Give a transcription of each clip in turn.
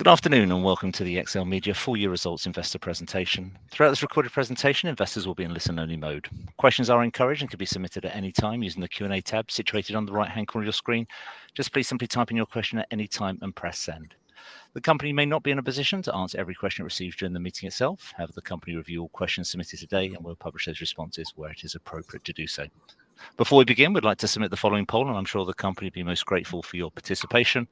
Good afternoon and welcome to the XLMedia full year results investor presentation. Throughout this recorded presentation, investors will be in listen-only mode. Questions are encouraged and can be submitted at any time using the Q&A tab situated on the right-hand corner of your screen. Just please simply type in your question at any time and press send. The company may not be in a position to answer every question it receives during the meeting itself. However, the company review all questions submitted today and will publish those responses where it is appropriate to do so. Before we begin, we'd like to submit the following poll, and I'm sure the company will be most grateful for your participation.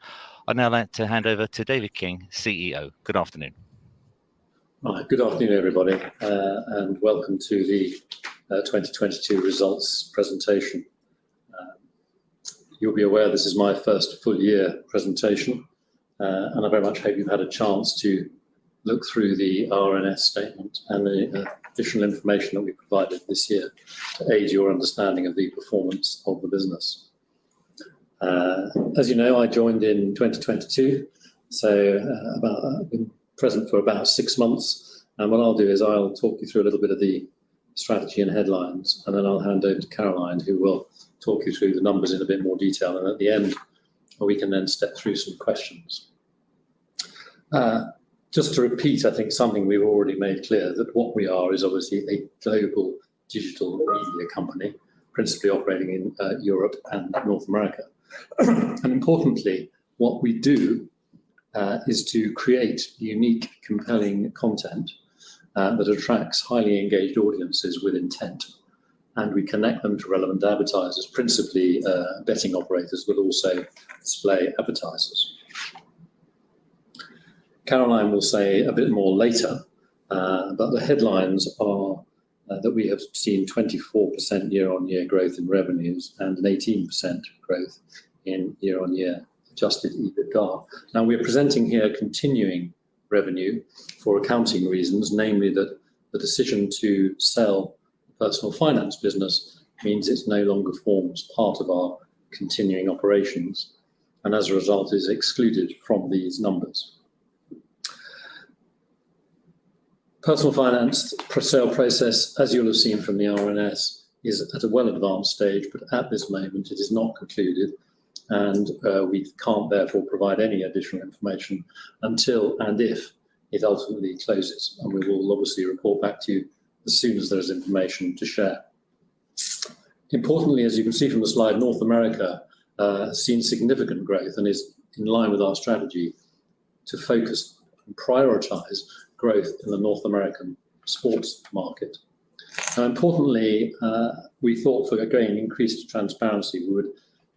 I'd now like to hand over to David King, CEO. Good afternoon. Right, good afternoon, everybody, and welcome to the 2022 results presentation. You'll be aware this is my first full year presentation, and I very much hope you've had a chance to look through the RNS statement and the additional information that we provided this year to aid your understanding of the performance of the business. As you know, I joined in 2022, so I've been present for about 6 months, and what I'll do is I'll talk you through a little bit of the strategy and headlines, and then I'll hand over to Caroline, who will talk you through the numbers in a bit more detail, and at the end we can then step through some questions. Just to repeat, I think something we've already made clear, that what we are is obviously a global digital media company, principally operating in Europe and North America. And importantly, what we do is to create unique, compelling content that attracts highly engaged audiences with intent. And we connect them to relevant advertisers, principally betting operators, but also display advertisers. Caroline will say a bit more later, but the headlines are that we have seen 24% year-on-year growth in revenues and an 18% growth in year-on-year adjusted EBITDA. Now, we're presenting here continuing revenue for accounting reasons, namely that the decision to sell the personal finance business means it no longer forms part of our continuing operations, and as a result is excluded from these numbers. Personal finance sale process, as you'll have seen from the RNS, is at a well-advanced stage, but at this moment it is not concluded, and we can't therefore provide any additional information until and if it ultimately closes, and we will obviously report back to you as soon as there's information to share. Importantly, as you can see from the slide, North America has seen significant growth and is in line with our strategy to focus and prioritise growth in the North American sports market. Now, importantly, we thought for again increased transparency, we would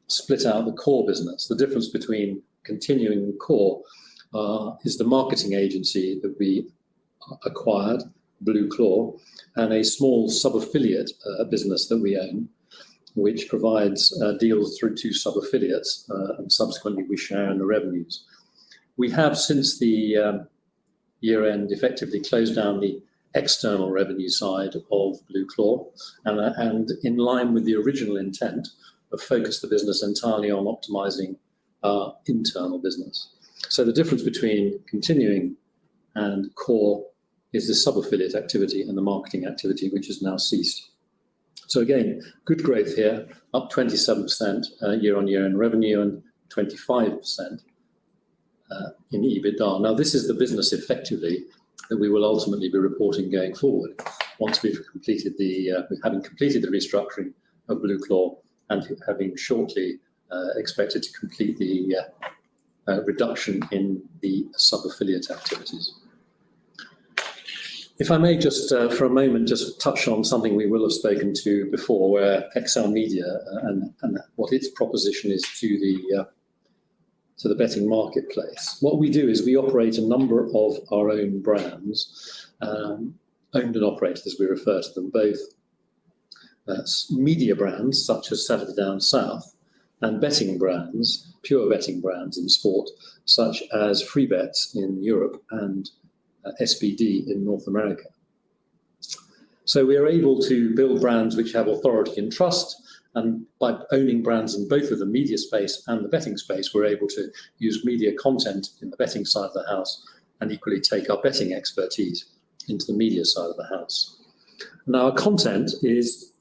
split out the core business. The difference between continuing and core is the marketing agency that we acquired, Blue Claw, and a small sub-affiliate business that we own, which provides deals through 2 sub-affiliates, and subsequently we share in the revenues. We have, since the year-end, effectively closed down the external revenue side of Blue Claw, and in line with the original intent of focus the business entirely on optimizing our internal business. So the difference between continuing and core is the sub-affiliate activity and the marketing activity, which has now ceased. So again, good growth here, up 27% year-on-year in revenue and 25% in EBITDA. Now, this is the business effectively that we will ultimately be reporting going forward once we've completed having completed the restructuring of Blue Claw and having shortly expected to complete the reduction in the sub-affiliate activities. If I may just for a moment just touch on something we will have spoken to before, where XLMedia and what its proposition is to the betting marketplace. What we do is we operate a number of our own brands, owned and operated as we refer to them, both media brands such as Saturday Down South, and betting brands, pure betting brands in sport, such as Free Bets in Europe and SBD in North America. So we are able to build brands which have authority and trust, and by owning brands in both of the media space and the betting space, we're able to use media content in the betting side of the house and equally take our betting expertise into the media side of the house. Now, our content is,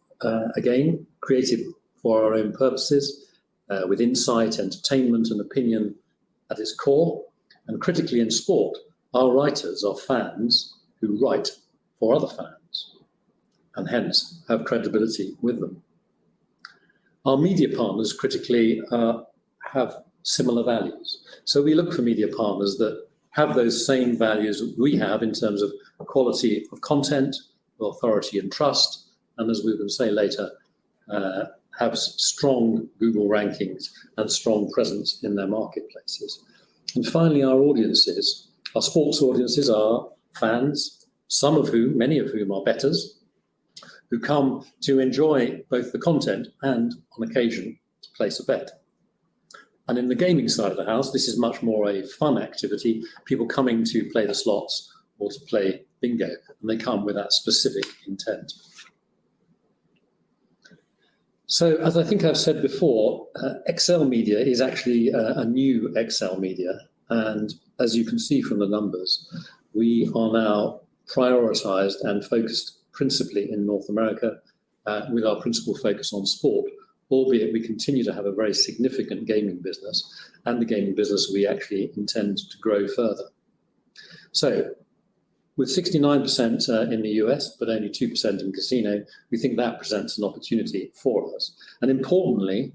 again, created for our own purposes, with insight, entertainment and opinion at its core, And critically in sport, our writers are fans who write for other fans and hence have credibility with them. Our media partners critically have similar values. So we look for media partners that have those same values we have in terms of quality of content, authority and trust, and as we will say later, have strong Google rankings and strong presence in their marketplaces. And finally, our audiences, our sports audiences are fans, many of whom are bettors, who come to enjoy both the content and, on occasion, to place a bet. And in the gaming side of the house, this is much more a fun activity, people coming to play the slots or to play bingo, and they come with that specific intent. So, as I think I've said before, XLMedia is actually a new XLMedia, and as you can see from the numbers, we are now prioritized and focused principally in North America, with our principal focus on sport, albeit we continue to have a very significant gaming business, and the gaming business we actually intend to grow further. So, with 69% in the US, but only 2% in casino, we think that presents an opportunity for us. And importantly,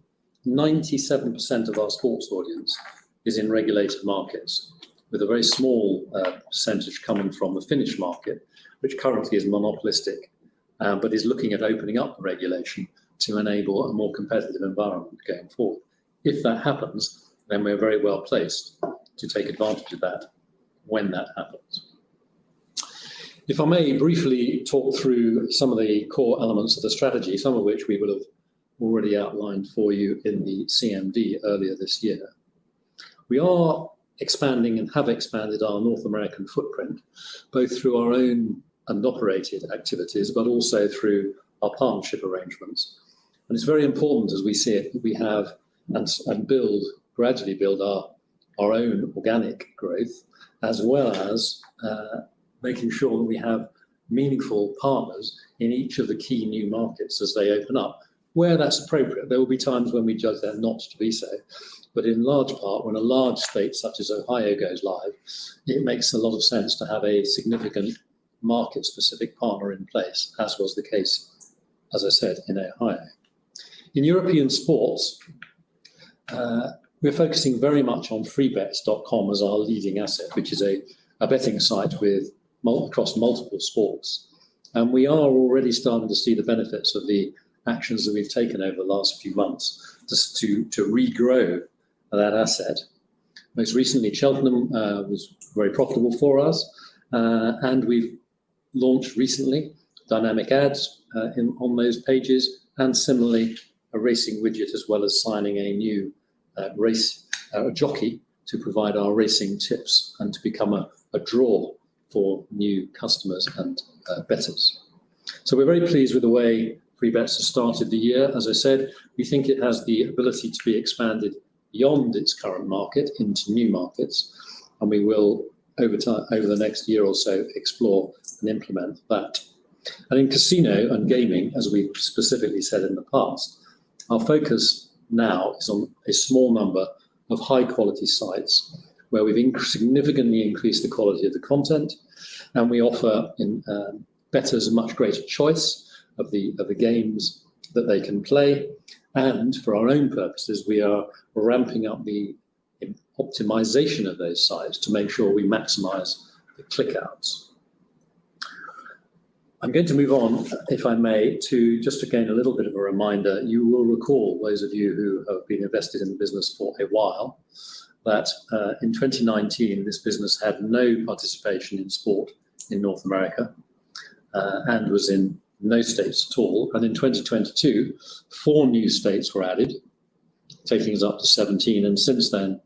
97% of our sports audience is in regulated markets, with a very small percentage coming from the Finnish market, which currently is monopolistic, but is looking at opening up the regulation to enable a more competitive environment going forward. If that happens, then we're very well placed to take advantage of that when that happens. If I may briefly talk through some of the core elements of the strategy, some of which we will have already outlined for you in the CMD earlier this year. We are expanding and have expanded our North American footprint, both through our own and operated activities, but also through our partnership arrangements. And it's very important, as we see it, that we have and gradually build our own organic growth, as well as making sure that we have meaningful partners in each of the key new markets as they open up, where that's appropriate. There will be times when we judge that not to be so, but in large part, when a large state such as Ohio goes live, it makes a lot of sense to have a significant market-specific partner in place, as was the case, as I said, in Ohio. In European sports, we're focusing very much on freebets.com as our leading asset, which is a betting site across multiple sports. And we are already starting to see the benefits of the actions that we've taken over the last few months to regrow that asset. Most recently, Cheltenham was very profitable for us, and we've launched recently dynamic ads on those pages, and similarly a racing widget, as well as signing a new jockey to provide our racing tips and to become a draw for new customers and bettors. So we're very pleased with the way Free Bets has started the year. As I said, we think it has the ability to be expanded beyond its current market into new markets, and we will over the next year or so explore and implement that. And in casino and gaming, as we've specifically said in the past, our focus now is on a small number of high quality sites where we've significantly increased the quality of the content, and we offer bettors a much greater choice of the games that they can play. And for our own purposes, we are ramping up the optimization of those sites to make sure we maximize the click-outs. I'm going to move on, if I may, to just again a little bit of a reminder. You will recall, those of you who have been invested in the business for a while, that in 2019 this business had no participation in sport in North America and was in no states at all. And in 2022, 4 new states were added, taking us up to 17. And since then,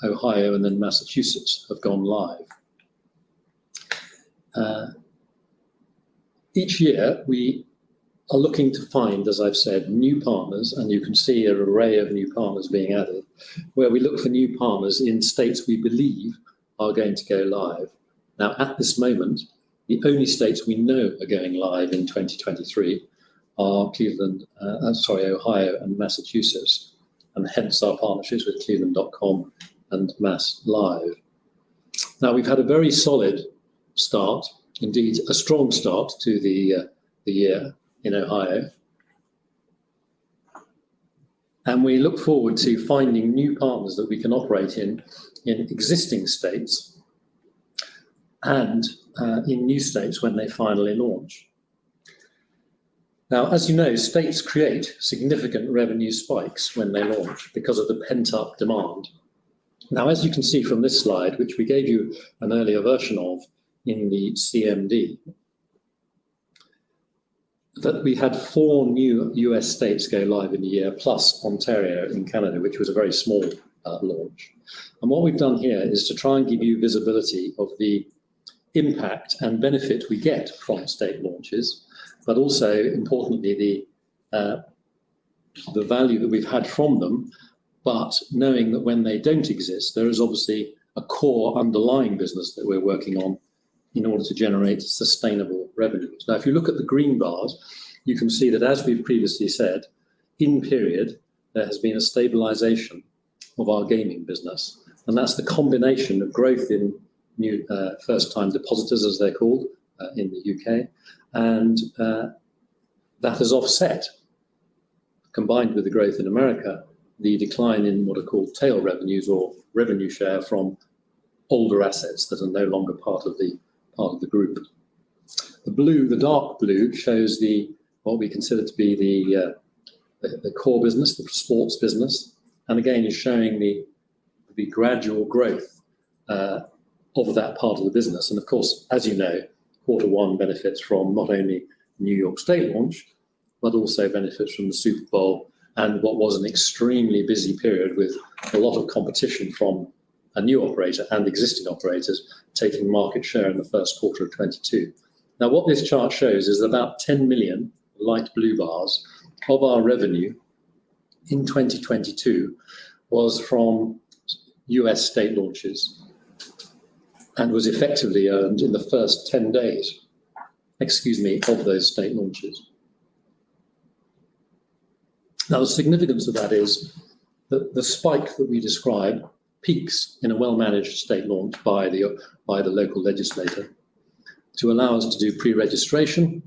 Ohio and then Massachusetts have gone live. Each year, we are looking to find, as I've said, new partners, and you can see an array of new partners being added, where we look for new partners in states we believe are going to go live. Now, at this moment, the only states we know are going live in 2023 are Ohio and Massachusetts, and hence our partnerships with Cleveland.com and Mass Live. Now, we've had a very solid start, indeed a strong start to the year in Ohio. And we look forward to finding new partners that we can operate in existing states and in new states when they finally launch. Now, as you know, states create significant revenue spikes when they launch because of the pent-up demand. Now, as you can see from this slide, which we gave you an earlier version of in the CMD, that we had 4 new US states go live in a year, plus Ontario in Canada, which was a very small launch. And what we've done here is to try and give you visibility of the impact and benefit we get from state launches, but also, importantly, the value that we've had from them, but knowing that when they don't exist, there is obviously a core underlying business that we're working on in order to generate sustainable revenues. Now, if you look at the green bars, you can see that, as we've previously said, in period, there has been a stabilization of our gaming business. And that's the combination of growth in new first-time depositors, as they're called, in the UK, and that has offset, combined with the growth in America, the decline in what are called tail revenues or revenue share from older assets that are no longer part of the group. The dark blue, shows what we consider to be the core business, the sports business, and again is showing the gradual growth of that part of the business. And of course, as you know, Q1 benefits from not only New York State launch, but also benefits from the Super Bowl and what was an extremely busy period with a lot of competition from a new operator and existing operators taking market share in the first quarter of 22. Now, what this chart shows is about 10 million light blue bars of our revenue in 2022 was from US state launches and was effectively earned in the first 10 days, of those state launches. Now, the significance of that is that the spike that we describe peaks in a well-managed state launch by the local legislator to allow us to do pre-registration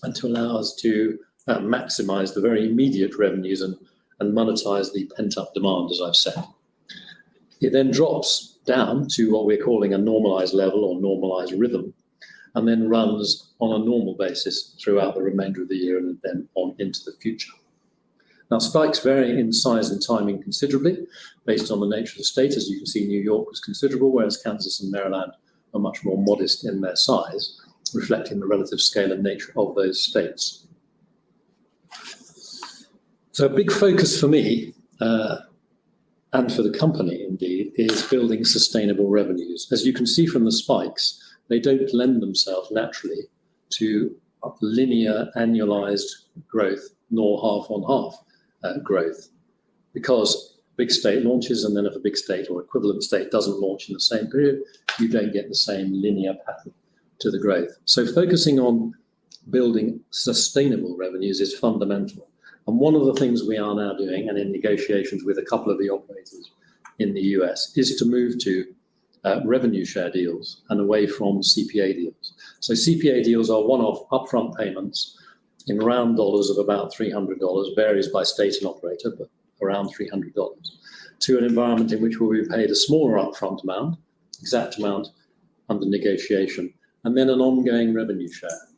and to allow us to maximize the very immediate revenues and monetize the pent-up demand, as I've said. It then drops down to what we're calling a normalized level or normalized rhythm, and then runs on a normal basis throughout the remainder of the year and then on into the future. Now, spikes vary in size and timing considerably based on the nature of the state. As you can see, New York was considerable, whereas Kansas and Maryland are much more modest in their size, reflecting the relative scale and nature of those states. So a big focus for me, and for the company indeed, is building sustainable revenues. As you can see from the spikes, they don't lend themselves naturally to linear annualized growth, nor half-on-half growth, because big state launches, and then if a big state or equivalent state doesn't launch in the same period, you don't get the same linear pattern to the growth. So focusing on building sustainable revenues is fundamental. And one of the things we are now doing, and in negotiations with a couple of the operators in the US, is to move to revenue share deals and away from CPA deals. So CPA deals are one-off upfront payments in round dollars of about $300, varies by state and operator, but around $300, to an environment in which we'll be paid a smaller upfront amount, exact amount under negotiation, and then an ongoing revenue share.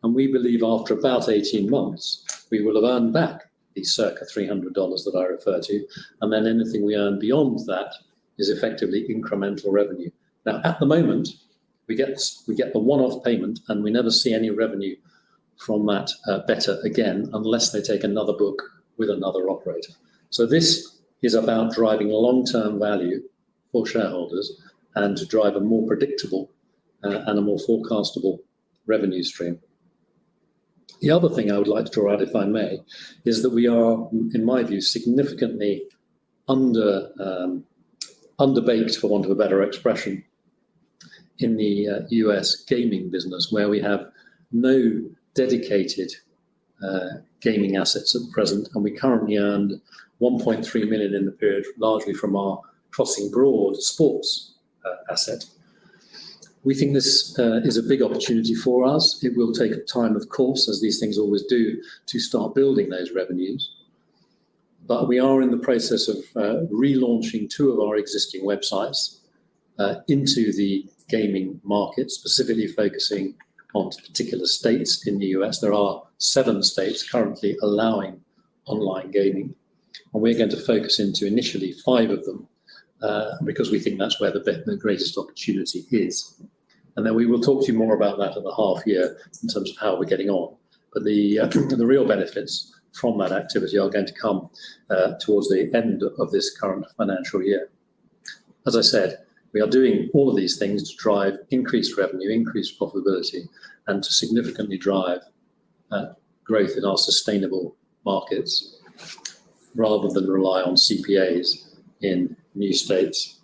And we believe after about 18 months, we will have earned back the circa $300 that I refer to, and then anything we earn beyond that is effectively incremental revenue. Now, at the moment, we get the one-off payment, and we never see any revenue from that better again, unless they take another book with another operator. So this is about driving long-term value for shareholders and to drive a more predictable and a more forecastable revenue stream. The other thing I would like to draw out, if I may, is that we are, in my view, significantly underbaked, for want of a better expression, in the US gaming business, where we have no dedicated gaming assets at present, and we currently earned 1.3 million in the period, largely from our Crossing Broad sports asset, We think this is a big opportunity for us. It will take time, of course, as these things always do, to start building those revenues. But we are in the process of relaunching 2 of our existing websites into the gaming market, specifically focusing on particular states in the US. There are 7 states currently allowing online gaming, and we're going to focus into initially 5 of them because we think that's where the greatest opportunity is. And then we will talk to you more about that at the half year in terms of how we're getting on. But the real benefits from that activity are going to come towards the end of this current financial year. As I said, we are doing all of these things to drive increased revenue, increased profitability, and to significantly drive growth in our sustainable markets, rather than rely on CPAs in new states.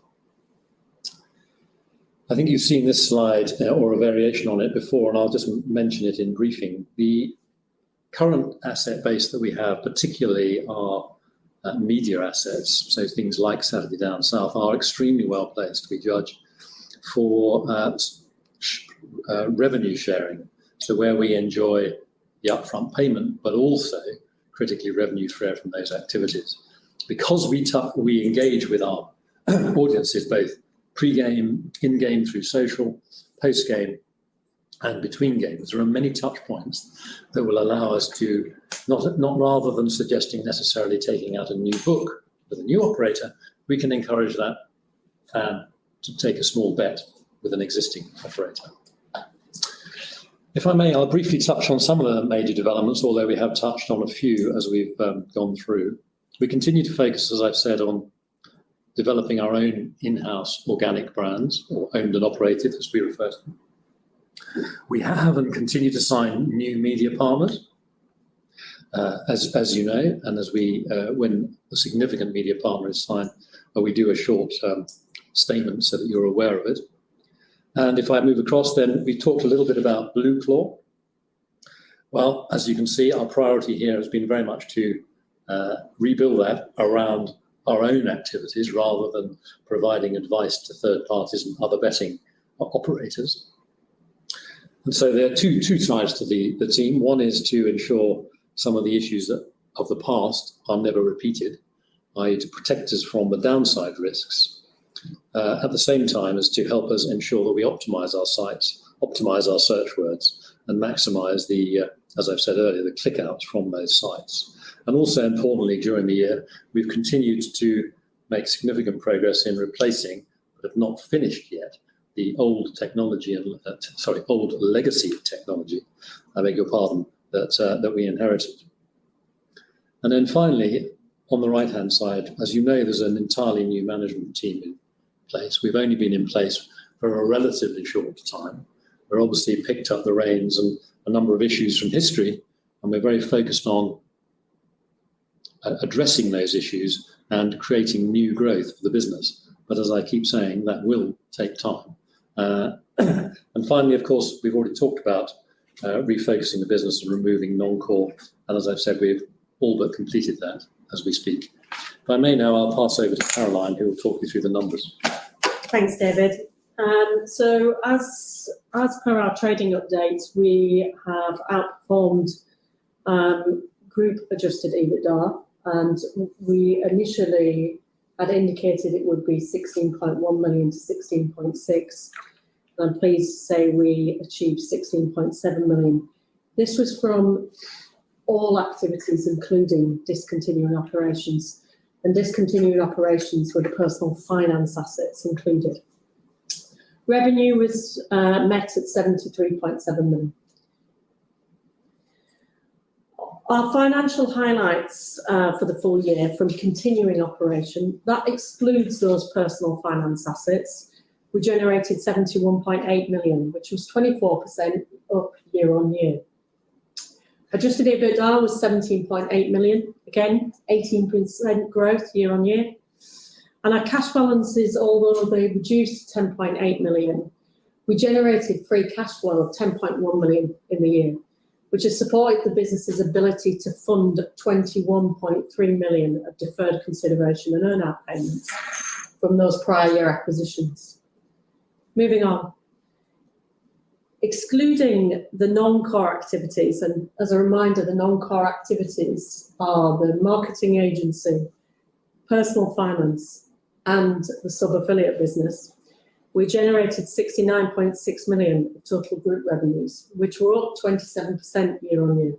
I think you've seen this slide or a variation on it before, and I'll just mention it in briefing. The current asset base that we have, particularly our media assets, so things like Saturday Down South, are extremely well placed, we judge, for revenue sharing. So where we enjoy the upfront payment, but also critically revenue share from those activities. Because we engage with our audiences both pre-game, in-game through social, post-game, and between games, there are many touch points that will allow us to, not rather than suggesting necessarily taking out a new book with a new operator, we can encourage that fan to take a small bet with an existing operator. If I may, I'll briefly touch on some of the major developments, although we have touched on a few as we've gone through. We continue to focus, as I've said, on developing our own in-house organic brands, or owned and operated, as we refer to them. We have and continue to sign new media partners, as you know, and as when a significant media partner is signed, we do a short statement so that you're aware of it. And if I move across, then we talked a little bit about Blue Claw. Well, as you can see, our priority here has been very much to rebuild that around our own activities rather than providing advice to third parties and other betting operators. And so there are two sides to the team. One is to ensure some of the issues of the past are never repeated, i.e. to protect us from the downside risks, at the same time as to help us ensure that we optimize our sites, optimize our search words, and maximize the, as I've said earlier, the click outs from those sites. And also importantly, during the year, we've continued to make significant progress in replacing, but have not finished yet, the old technology and old legacy technology, I beg your pardon, that we inherited. And then finally, on the right-hand side, as you know, there's an entirely new management team in place. We've only been in place for a relatively short time. We're obviously picked up the reins and a number of issues from history, and we're very focused on addressing those issues and creating new growth for the business. But as I keep saying, that will take time. And finally, of course, we've already talked about refocusing the business and removing non-core. And as I've said, we've all but completed that as we speak. If I may now, I'll pass over to Caroline, who will talk you through the numbers. Thanks, David. So as per our trading updates, we have outperformed group adjusted EBITDA, and we initially had indicated it would be 16.1 million to 16.6. I'm pleased to say we achieved 16.7 million. This was from all activities, including discontinuing operations, and discontinuing operations were the personal finance assets included. Revenue was met at 73.7 million. Our financial highlights for the full year from continuing operation, that excludes those personal finance assets. We generated 71.8 million, which was 24% up year on year. Adjusted EBITDA was 17.8 million, again, 18% growth year on year. And our cash balances, although they reduced 10.8 million, we generated free cash flow of 10.1 million in the year, which has supported the business's ability to fund 21.3 million of deferred consideration and earn-out payments from those prior year acquisitions. Moving on. Excluding the non-core activities, and as a reminder, the non-core activities are the marketing agency, personal finance, and the sub-affiliate business, we generated 69.6 million of total group revenues, which were up 27% year on year.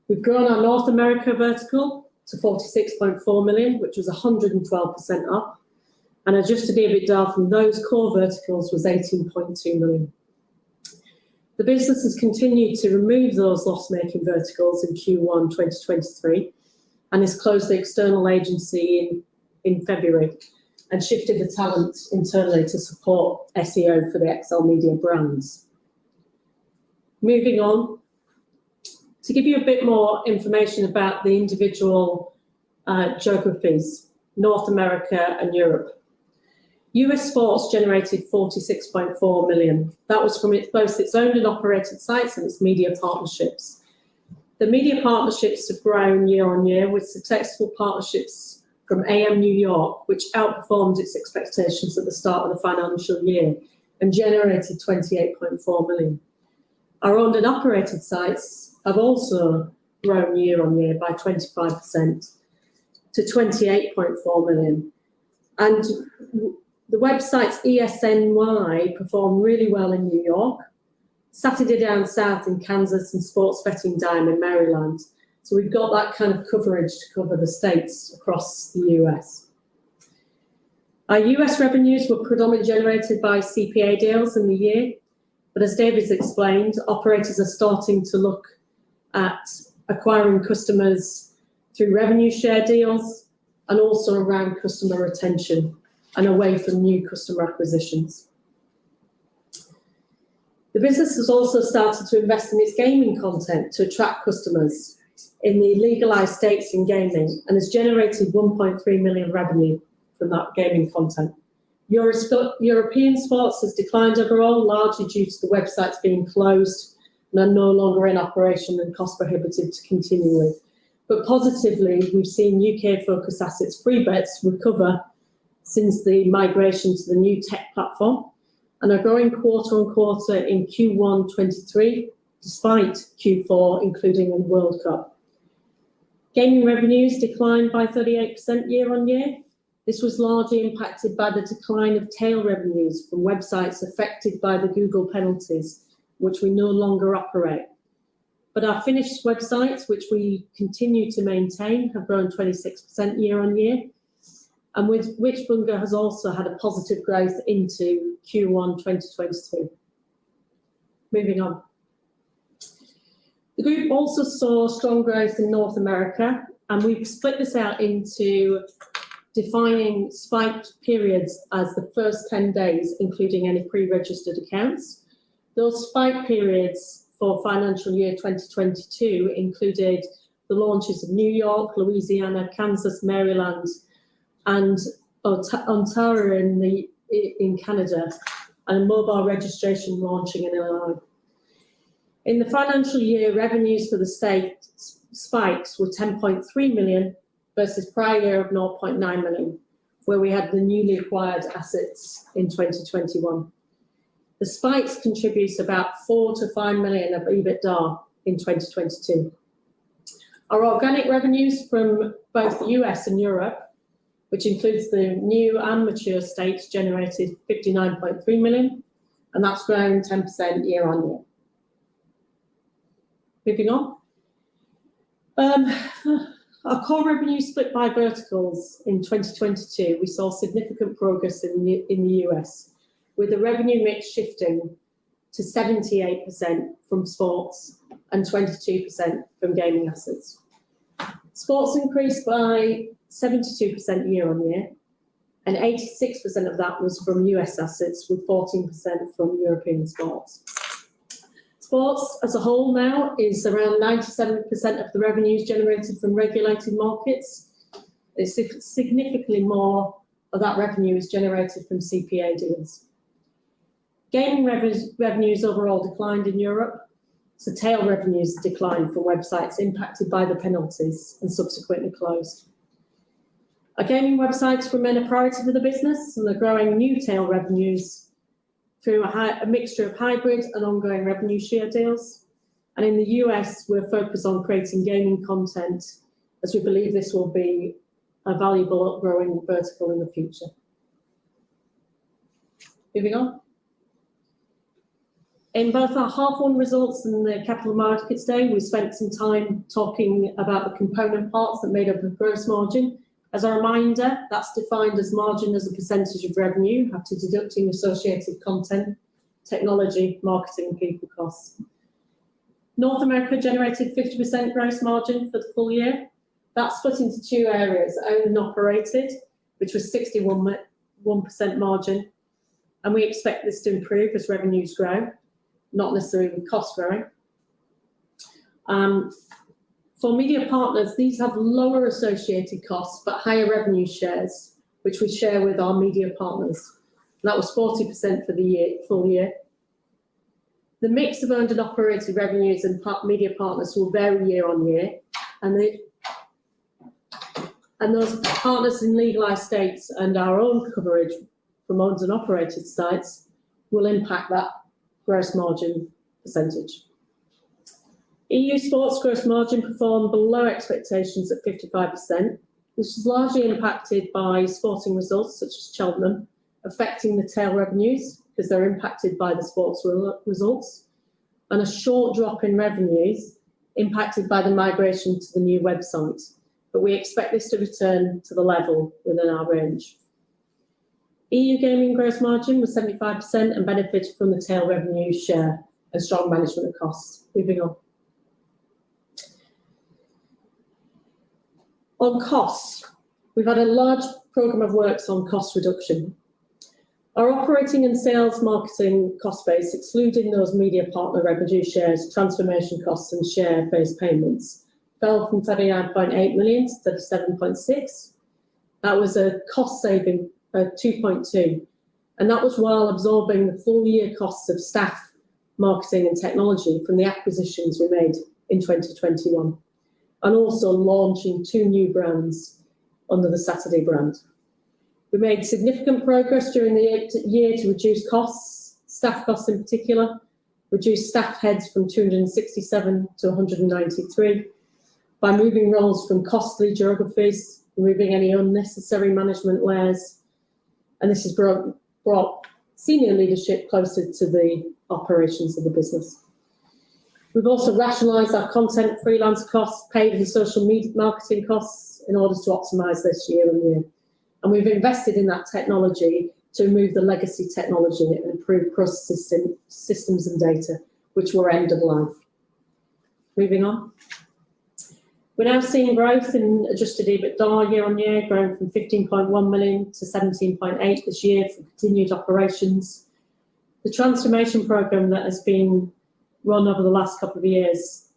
We've grown our North America vertical to 46.4 million, which was 112% up, and adjusted EBITDA from those core verticals was 18.2 million. The business has continued to remove those loss-making verticals in Q1 2023 and has closed the external agency in February and shifted the talent internally to support SEO for the XLMEDIA brands. Moving on, to give you a bit more information about the individual geographies, North America and Europe. US Sports generated 46.4 million. That was from both its owned and operated sites and its media partnerships. The media partnerships have grown year on year with successful partnerships from AM New York, which outperformed its expectations at the start of the financial year and generated 28.4 million. Our owned and operated sites have also grown year on year by 25% to 28.4 million. And the websites ESNY performed really well in New York, Saturday Down South in Kansas, and Sports Betting Dime in Maryland. So we've got that kind of coverage to cover the states across the US. Our US revenues were predominantly generated by CPA deals in the year, but as David's explained, operators are starting to look at acquiring customers through revenue share deals and also around customer retention and away from new customer acquisitions. The business has also started to invest in its gaming content to attract customers in the legalised states in gaming and has generated 1.3 million revenue from that gaming content. European sports has declined overall, largely due to the websites being closed and are no longer in operation and cost prohibitive to continue with. But positively, we've seen UK-focused assets, free bets, recover since the migration to the new tech platform and are growing quarter on quarter in Q1 23, despite Q4, including a World Cup. Gaming revenues declined by 38% year on year. This was largely impacted by the decline of tail revenues from websites affected by the Google penalties, which we no longer operate. But our finished websites, which we continue to maintain, have grown 26% year on year, and with which Bunga has also had a positive growth into Q1 2022. Moving on. The group also saw strong growth in North America, and we've split this out into defining spiked periods as the first 10 days, including any pre-registered accounts. Those spike periods for financial year 2022 included the launches of New York, Louisiana, Kansas, Maryland, and Ontario in Canada, and a mobile registration launching in Illinois. In the financial year, revenues for the state spikes were 10.3 million versus prior year of 0.9 million, where we had the newly acquired assets in 2021. The spikes contributes about 4 to 5 million of EBITDA in 2022. Our organic revenues from both the US and Europe, which includes the new and mature states, generated 59.3 million, and that's grown 10% year on year. Moving on. Our core revenue split by verticals in 2022, we saw significant progress in the US, with the revenue mix shifting to 78% from sports and 22% from gaming assets. Sports increased by 72% year on year, and 86% of that was from US assets, with 14% from European sports. Sports as a whole now is around 97% of the revenues generated from regulated markets. It's significantly more of that revenue is generated from CPA deals. Gaming revenues overall declined in Europe, so tail revenues declined from websites impacted by the penalties and subsequently closed. Our gaming websites remain a priority for the business, and they're growing new tail revenues through a mixture of hybrid and ongoing revenue share deals. And in the US, we're focused on creating gaming content, as we believe this will be a valuable growing vertical in the future. Moving on. In both our half one results and the Capital Markets Day, we spent some time talking about the component parts that made up the gross margin. As a reminder, that's defined as margin as a percentage of revenue, after deducting associated content, technology, marketing, and people costs. North America generated 50% gross margin for the full year. That's split into two areas: owned and operated, which was 61% margin, and we expect this to improve as revenues grow, not necessarily with costs growing. For media partners, these have lower associated costs but higher revenue shares, which we share with our media partners. And that was 40% for the full year. The mix of owned and operated revenues and media partners will vary year on year, and those partners in legalised states and our own coverage from owned and operated sites will impact that gross margin percentage. EU sports gross margin performed below expectations at 55%. This was largely impacted by sporting results such as Cheltenham, affecting the tail revenues because they're impacted by the sports results, and a short drop in revenues impacted by the migration to the new website. But we expect this to return to the level within our range. EU gaming gross margin was 75% and benefited from the tail revenue share and strong management of costs. Moving on. On costs, we've had a large programme of works on cost reduction. Our operating and sales marketing cost base, excluding those media partner revenue shares, transformation costs and share-based payments, fell from 39.8 million to 37.6. That was a cost saving of 2.2, and that was while absorbing the full year costs of staff, marketing and technology from the acquisitions we made in 2021, and also launching 2 new brands under the Saturday brand. We made significant progress during the year to reduce costs, staff costs in particular, reduce staff heads from 267 to 193, by moving roles from costly geographies, removing any unnecessary management layers, and this has brought senior leadership closer to the operations of the business. We've also rationalised our content freelance costs, paid and social media marketing costs in order to optimise this year on year. And we've invested in that technology to remove the legacy technology and improve processes, systems and data, which were end of life. Moving on. We're now seeing growth in adjusted EBITDA year on year, growing from 15.1 million to 17.8 this year for continued operations. The transformation programme that has been run over the last couple of years,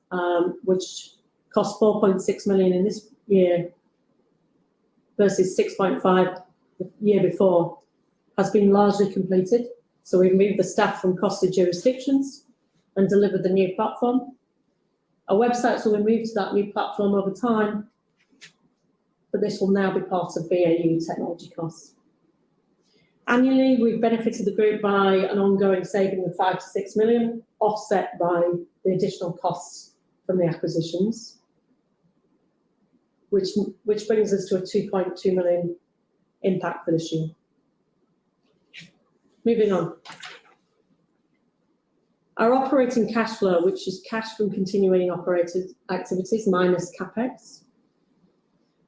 which cost 4.6 million in this year versus 6.5 the year before, has been largely completed. So we've moved the staff from costed jurisdictions and delivered the new platform. Our websites will be moved to that new platform over time, but this will now be part of BAU technology costs. Annually, we've benefited the group by an ongoing saving of 5 to 6 million, offset by the additional costs from the acquisitions, which brings us to a 2.2 million impact for this year. Moving on. Our operating cash flow, which is cash from continuing operated activities minus CapEx,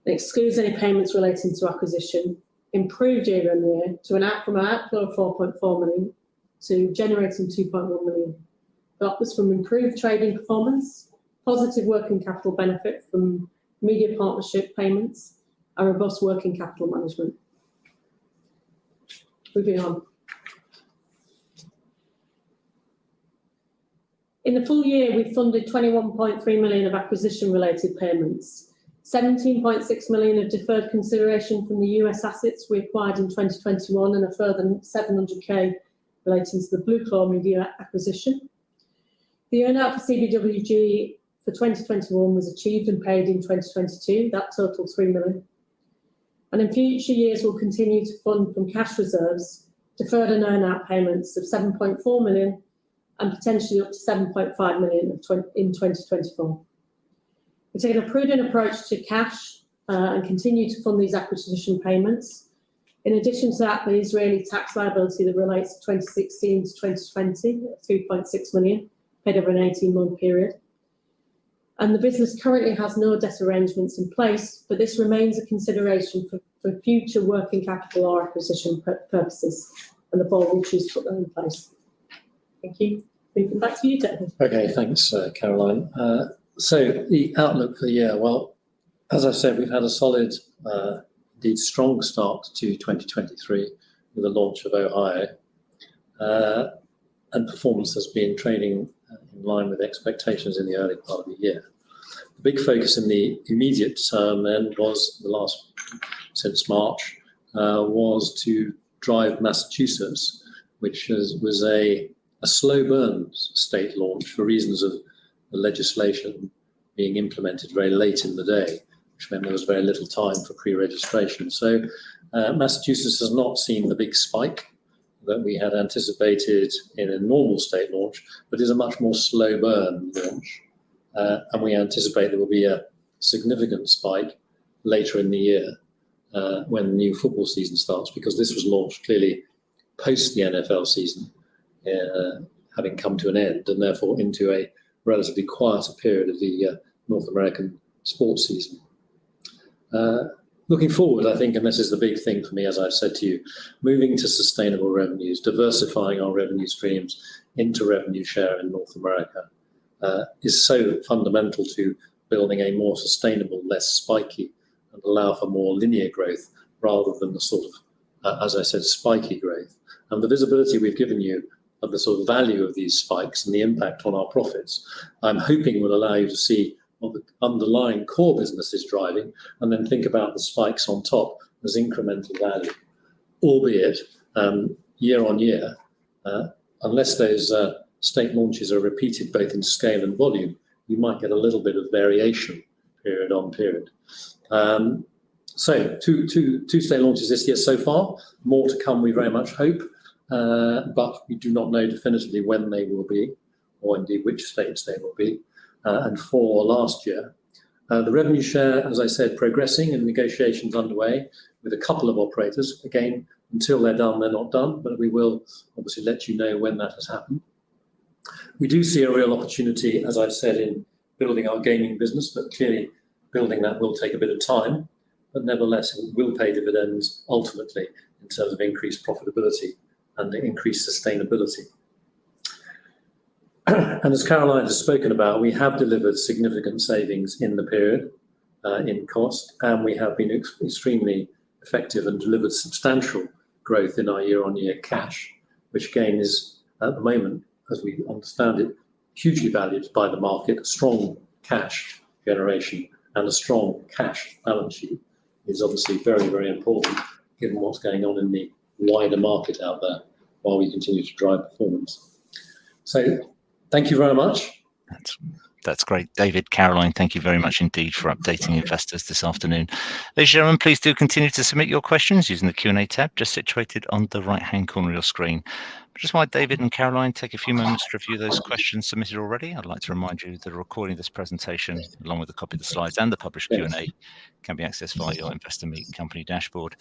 and excludes any payments relating to acquisition, improved year on year to from an outflow of 4.4 million to generating 2.1 million. That was from improved trading performance, positive working capital benefit from media partnership payments, and robust working capital management. Moving on. In the full year, we funded 21.3 million of acquisition-related payments, 17.6 million of deferred consideration from the US assets we acquired in 2021, and a further 700k relating to the Blue Claw Media acquisition. The earn-out for CBWG for 2021 was achieved and paid in 2022. That totaled 3 million. And in future years, we'll continue to fund from cash reserves deferred and earn-out payments of 7.4 million, and potentially up to 7.5 million in 2024. We're taking a prudent approach to cash and continue to fund these acquisition payments. In addition to that, the Israeli tax liability that relates to 2016 to 2020, 3.6 million, paid over an 18-month period. And the business currently has no debt arrangements in place, but this remains a consideration for future working capital or acquisition purposes, and the board will choose to put them in place. Thank you. Moving back to you, David. Okay, thanks, Caroline. So the outlook for the year, well, as I said, we've had a solid, indeed strong start to 2023 with the launch of Ohio, and performance has been trading in line with expectations in the early part of the year. The big focus in the immediate term then was since March, was to drive Massachusetts, which was a slow burn state launch for reasons of the legislation being implemented very late in the day, which meant there was very little time for pre-registration. So Massachusetts has not seen the big spike that we had anticipated in a normal state launch, but is a much more slow burn launch. And we anticipate there will be a significant spike later in the year when the new football season starts, because this was launched clearly post the NFL season, having come to an end, and therefore into a relatively quieter period of the North American sports season. Looking forward, I think, and this is the big thing for me, as I've said to you, moving to sustainable revenues, diversifying our revenue streams into revenue share in North America is so fundamental to building a more sustainable, less spiky, and allow for more linear growth rather than the sort of, as I said, spiky growth. And the visibility we've given you of the sort of value of these spikes and the impact on our profits, I'm hoping will allow you to see what the underlying core business is driving, and then think about the spikes on top as incremental value, albeit year on year, unless those state launches are repeated both in scale and volume, you might get a little bit of variation period on period. So two state launches this year so far, more to come we very much hope, but we do not know definitively when they will be, or indeed which states they will be. And for last year, the revenue share, as I said, progressing and negotiations underway with a couple of operators. Again, until they're done, they're not done, but we will obviously let you know when that has happened. We do see a real opportunity, as I've said, in building our gaming business, but clearly building that will take a bit of time, but nevertheless it will pay dividends ultimately in terms of increased profitability and increased sustainability. And as Caroline has spoken about, we have delivered significant savings in the period in cost, and we have been extremely effective and delivered substantial growth in our year-on-year cash, which again is at the moment, as we understand it, hugely valued by the market. A strong cash generation and a strong cash balance sheet is obviously very, very important given what's going on in the wider market out there while we continue to drive performance. So thank you very much. That's great. David, Caroline, thank you very much indeed for updating investors this afternoon. Ladies and gentlemen, please do continue to submit your questions using the Q&A tab just situated on the right-hand corner of your screen. Just while David and Caroline take a few moments to review those questions submitted already, I'd like to remind you that a recording of this presentation, along with a copy of the slides and the published Q&A, can be accessed via your Investor Meet company dashboard.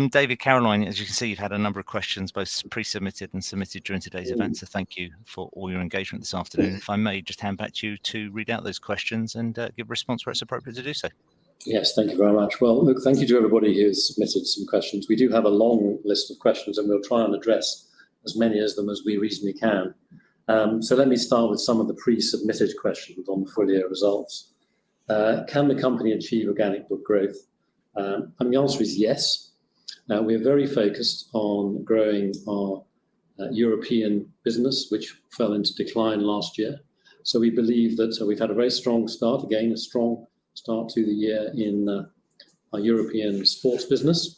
David, Caroline, as you can see, you've had a number of questions, both pre-submitted and submitted during today's event, so thank you for all your engagement this afternoon. If I may just hand back to you to read out those questions and give a response where it's appropriate to do so. Yes, thank you very much. Well, look, thank you to everybody who has submitted some questions. We do have a long list of questions and we'll try and address as many of them as we reasonably can. So let me start with some of the pre-submitted questions on the full year results. Can the company achieve organic book growth? And the answer is yes. We're very focused on growing our European business, which fell into decline last year. So we believe that we've had a very strong start, again, a strong start to the year in our European sports business.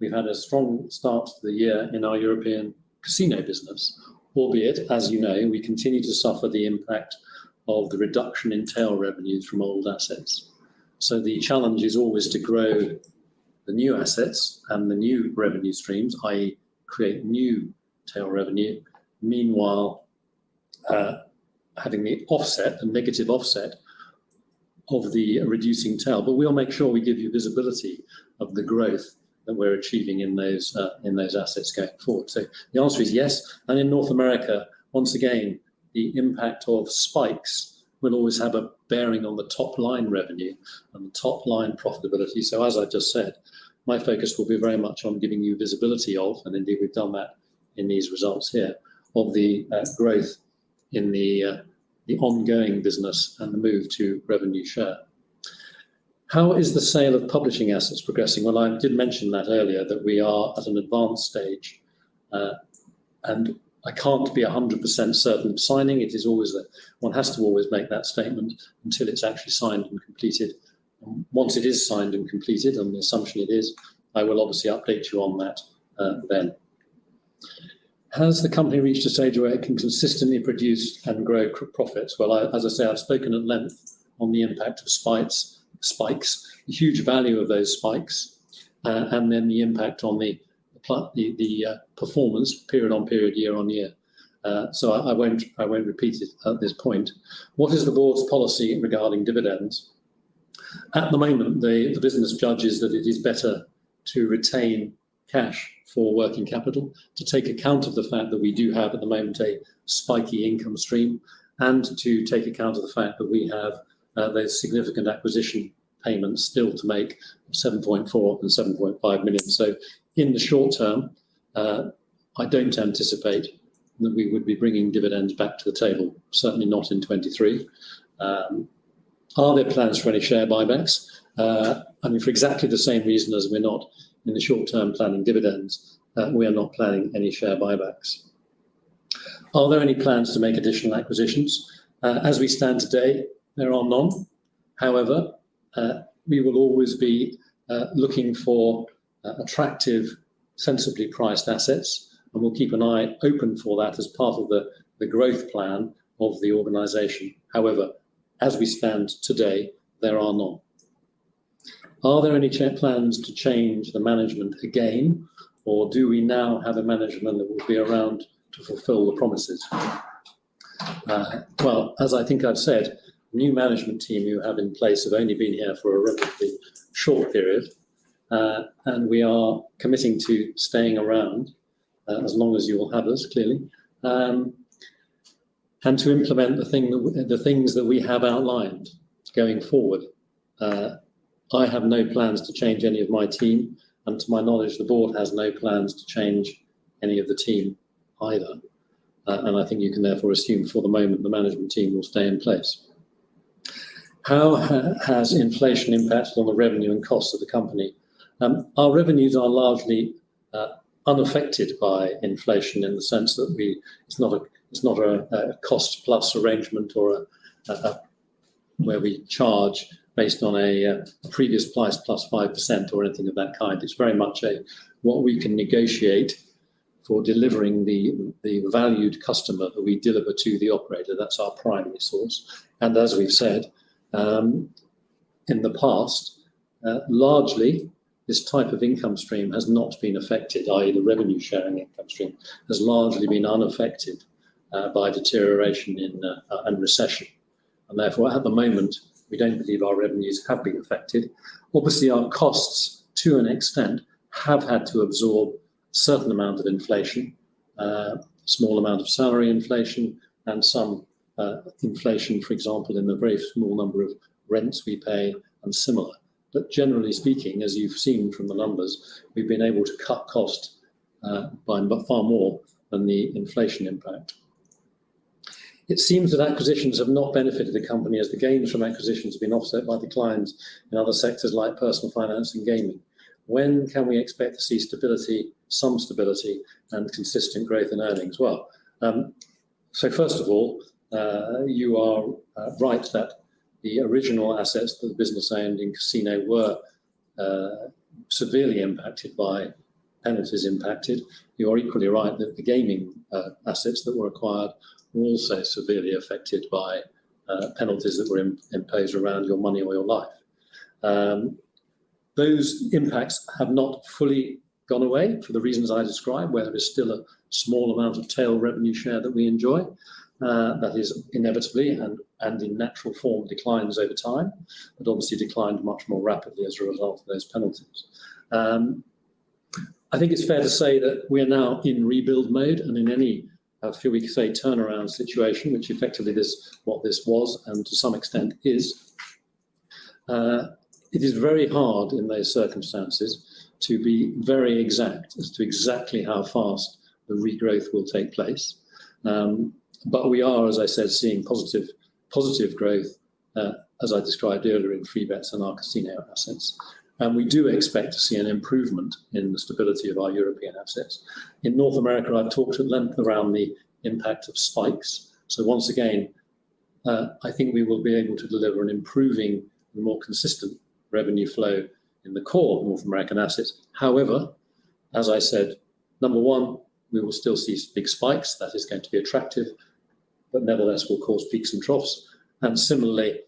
We've had a strong start to the year in our European casino business, albeit, as you know, we continue to suffer the impact of the reduction in tail revenues from old assets. So the challenge is always to grow the new assets and the new revenue streams, i.e. create new tail revenue. Meanwhile, having the offset, the negative offset of the reducing tail. But we'll make sure we give you visibility of the growth that we're achieving in those assets going forward. So the answer is yes. And in North America, once again, the impact of spikes will always have a bearing on the top line revenue and the top line profitability. So as I just said, my focus will be very much on giving you visibility of, and indeed we've done that in these results here, of the growth in the ongoing business and the move to revenue share. How is the sale of publishing assets progressing? Well, I did mention that earlier, that we are at an advanced stage, and I can't be 100% certain of signing. It is always that one has to always make that statement until it's actually signed and completed. And once it is signed and completed, and the assumption it is, I will obviously update you on that then. Has the company reached a stage where it can consistently produce and grow profits? Well, as I say, I've spoken at length on the impact of spikes, the huge value of those spikes, and then the impact on the performance period on period, year on year. So I won't repeat it at this point. What is the board's policy regarding dividends? At the moment, the business judges that it is better to retain cash for working capital, to take account of the fact that we do have at the moment a spiky income stream, and to take account of the fact that we have those significant acquisition payments still to make, 7.4 and 7.5 million. So in the short term, I don't anticipate that we would be bringing dividends back to the table, certainly not in 23. Are there plans for any share buybacks? I mean, for exactly the same reason as we're not in the short term planning dividends, we are not planning any share buybacks. Are there any plans to make additional acquisitions? As we stand today, there are none. However, we will always be looking for attractive, sensibly priced assets, and we'll keep an eye open for that as part of the growth plan of the organisation. However, as we stand today, there are none. Are there any plans to change the management again, or do we now have a management that will be around to fulfil the promises? Well, as I think I've said, the new management team you have in place have only been here for a relatively short period, and we are committing to staying around as long as you will have us, clearly, and to implement the things that we have outlined going forward. I have no plans to change any of my team, and to my knowledge, the board has no plans to change any of the team either. And I think you can therefore assume for the moment the management team will stay in place. How has inflation impacted on the revenue and costs of the company? Our revenues are largely unaffected by inflation, in the sense that it's not a cost plus arrangement, or where we charge based on a previous price plus 5% or anything of that kind. It's very much what we can negotiate for delivering the valued customer that we deliver to the operator. That's our primary source. And as we've said in the past, largely this type of income stream has not been affected, i.e. the revenue sharing income stream has largely been unaffected by deterioration and recession. And therefore, at the moment, we don't believe our revenues have been affected. Obviously, our costs, to an extent, have had to absorb a certain amount of inflation, small amount of salary inflation, and some inflation, for example, in the very small number of rents we pay and similar. But generally speaking, as you've seen from the numbers, we've been able to cut cost by far more than the inflation impact. It seems that acquisitions have not benefited the company, as the gains from acquisitions have been offset by declines in other sectors like personal finance and gaming. When can we expect to see stability, some stability, and consistent growth in earnings? Well, so first of all, you are right that the original assets that the business owned in casino were severely impacted by penalties impacted. You are equally right that the gaming assets that were acquired were also severely affected by penalties that were imposed around your money or your life. Those impacts have not fully gone away for the reasons I described, where there is still a small amount of tail revenue share that we enjoy. That is inevitably and in natural form declines over time, but obviously declined much more rapidly as a result of those penalties. I think it's fair to say that we are now in rebuild mode, and in any, we could say, turnaround situation, which effectively what this was and to some extent is, it is very hard in those circumstances to be very exact as to exactly how fast the regrowth will take place. But we are, as I said, seeing positive growth, as I described earlier, in free bets and our casino assets. And we do expect to see an improvement in the stability of our European assets. In North America, I've talked at length around the impact of spikes. So once again, I think we will be able to deliver an improving and more consistent revenue flow in the core North American assets. However, as I said, number one, we will still see big spikes. That is going to be attractive, but nevertheless will cause peaks and troughs. And similarly,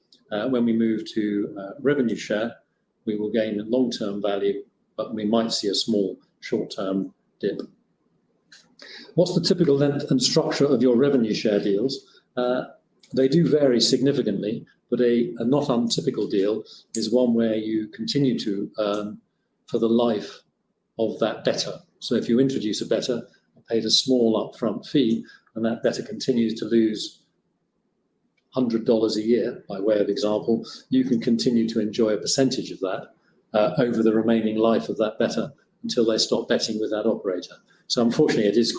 when we move to revenue share, we will gain a long-term value, but we might see a small short-term dip. What's the typical length and structure of your revenue share deals? They do vary significantly, but a not untypical deal is one where you continue to earn for the life of that bettor. So if you introduce a bettor and paid a small upfront fee, and that bettor continues to lose $100 a year, by way of example, you can continue to enjoy a percentage of that over the remaining life of that bettor until they stop betting with that operator. So unfortunately, it is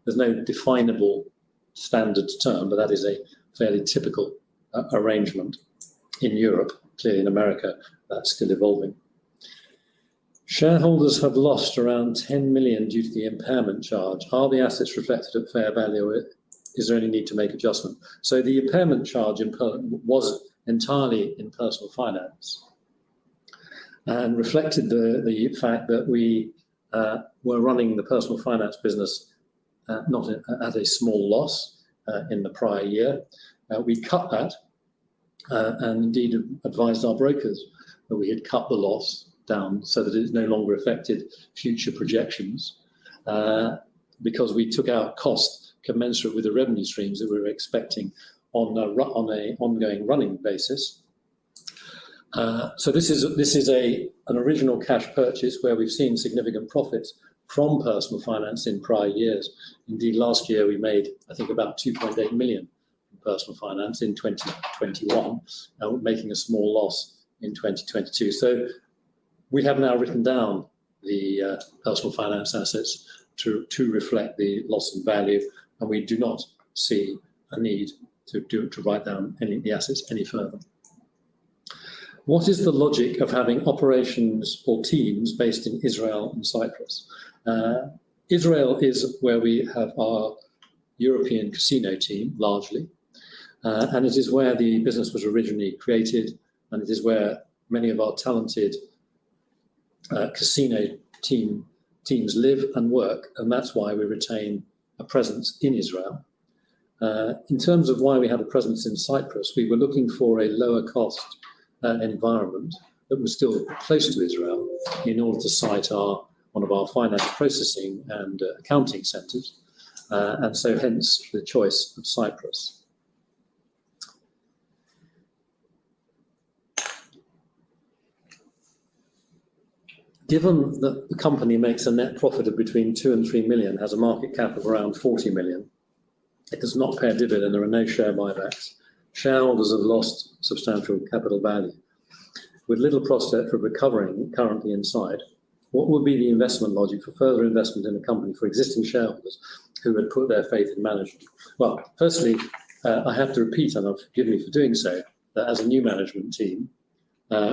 there's no definable standard term, but that is a fairly typical arrangement in Europe. Clearly in America, that's still evolving. Shareholders have lost around 10 million due to the impairment charge. Are the assets reflected at fair value? Is there any need to make adjustment? So the impairment charge was entirely in personal finance and reflected the fact that we were running the personal finance business not at a small loss in the prior year. We cut that and indeed advised our brokers that we had cut the loss down so that it no longer affected future projections because we took out costs commensurate with the revenue streams that we were expecting on an ongoing running basis. So this is an original cash purchase where we've seen significant profits from personal finance in prior years. Indeed, last year we made, I think, about 2.8 million in personal finance in 2021, making a small loss in 2022. So we have now written down the personal finance assets to reflect the loss in value, and we do not see a need to write down the assets any further. What is the logic of having operations or teams based in Israel and Cyprus? Israel is where we have our European casino team, largely, and it is where the business was originally created, and it is where many of our talented casino teams live and work, and that's why we retain a presence in Israel. In terms of why we had a presence in Cyprus, we were looking for a lower cost environment that was still close to Israel in order to site one of our finance processing and accounting centres, and so hence the choice of Cyprus. Given that the company makes a net profit of between 2 and 3 million, has a market cap of around 40 million, it does not pay a dividend, there are no share buybacks, shareholders have lost substantial capital value. With little prospect for recovering currently inside, what would be the investment logic for further investment in the company for existing shareholders who had put their faith in management? Well, firstly, I have to repeat, and forgive me for doing so, that as a new management team,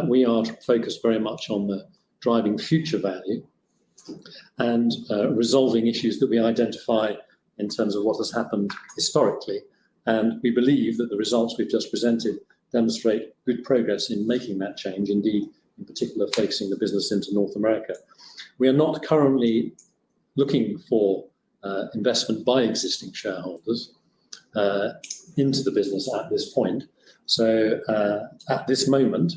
we are focused very much on the driving future value and resolving issues that we identify in terms of what has happened historically. And we believe that the results we've just presented demonstrate good progress in making that change, indeed, in particular, focusing the business into North America. We are not currently looking for investment by existing shareholders into the business at this point. So at this moment,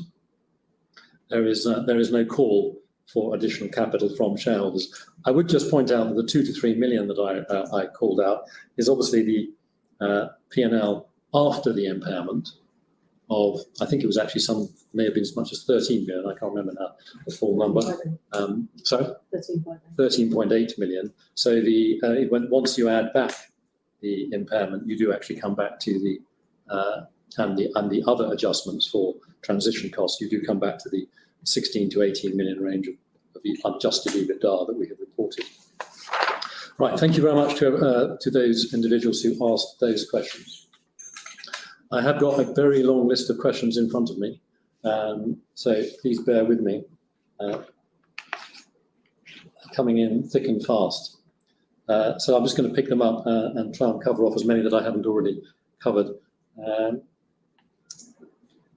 there is no call for additional capital from shareholders. I would just point out that the 2 to 3 million that I called out is obviously the P&L after the impairment of, I think it was actually may have been as much as 13 million. I can't remember now the full number. Sorry? 13.8 million. So once you add back the impairment, you do actually come back to the and the other adjustments for transition costs, you do come back to the 16 to 18 million range of adjusted EBITDA that we have reported. Right, thank you very much to those individuals who asked those questions. I have got a very long list of questions in front of me, so please bear with me. Coming in thick and fast. So I'm just going to pick them up and try and cover off as many that I haven't already covered.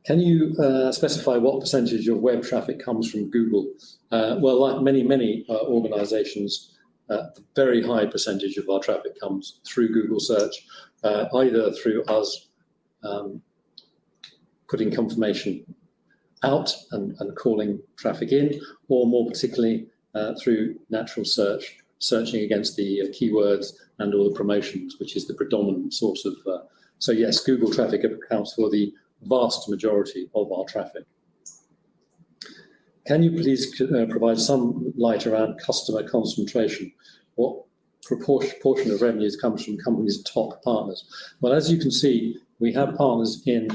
Can you specify what percentage of web traffic comes from Google? Well, like many organisations, a very high percentage of our traffic comes through Google search, either through us putting confirmation out and calling traffic in, or more particularly through natural search, searching against the keywords and all the promotions, which is the predominant source of. So yes, Google traffic accounts for the vast majority of our traffic. Can you please provide some light around customer concentration? What proportion of revenues comes from companies' top partners? Well, as you can see, we have partners in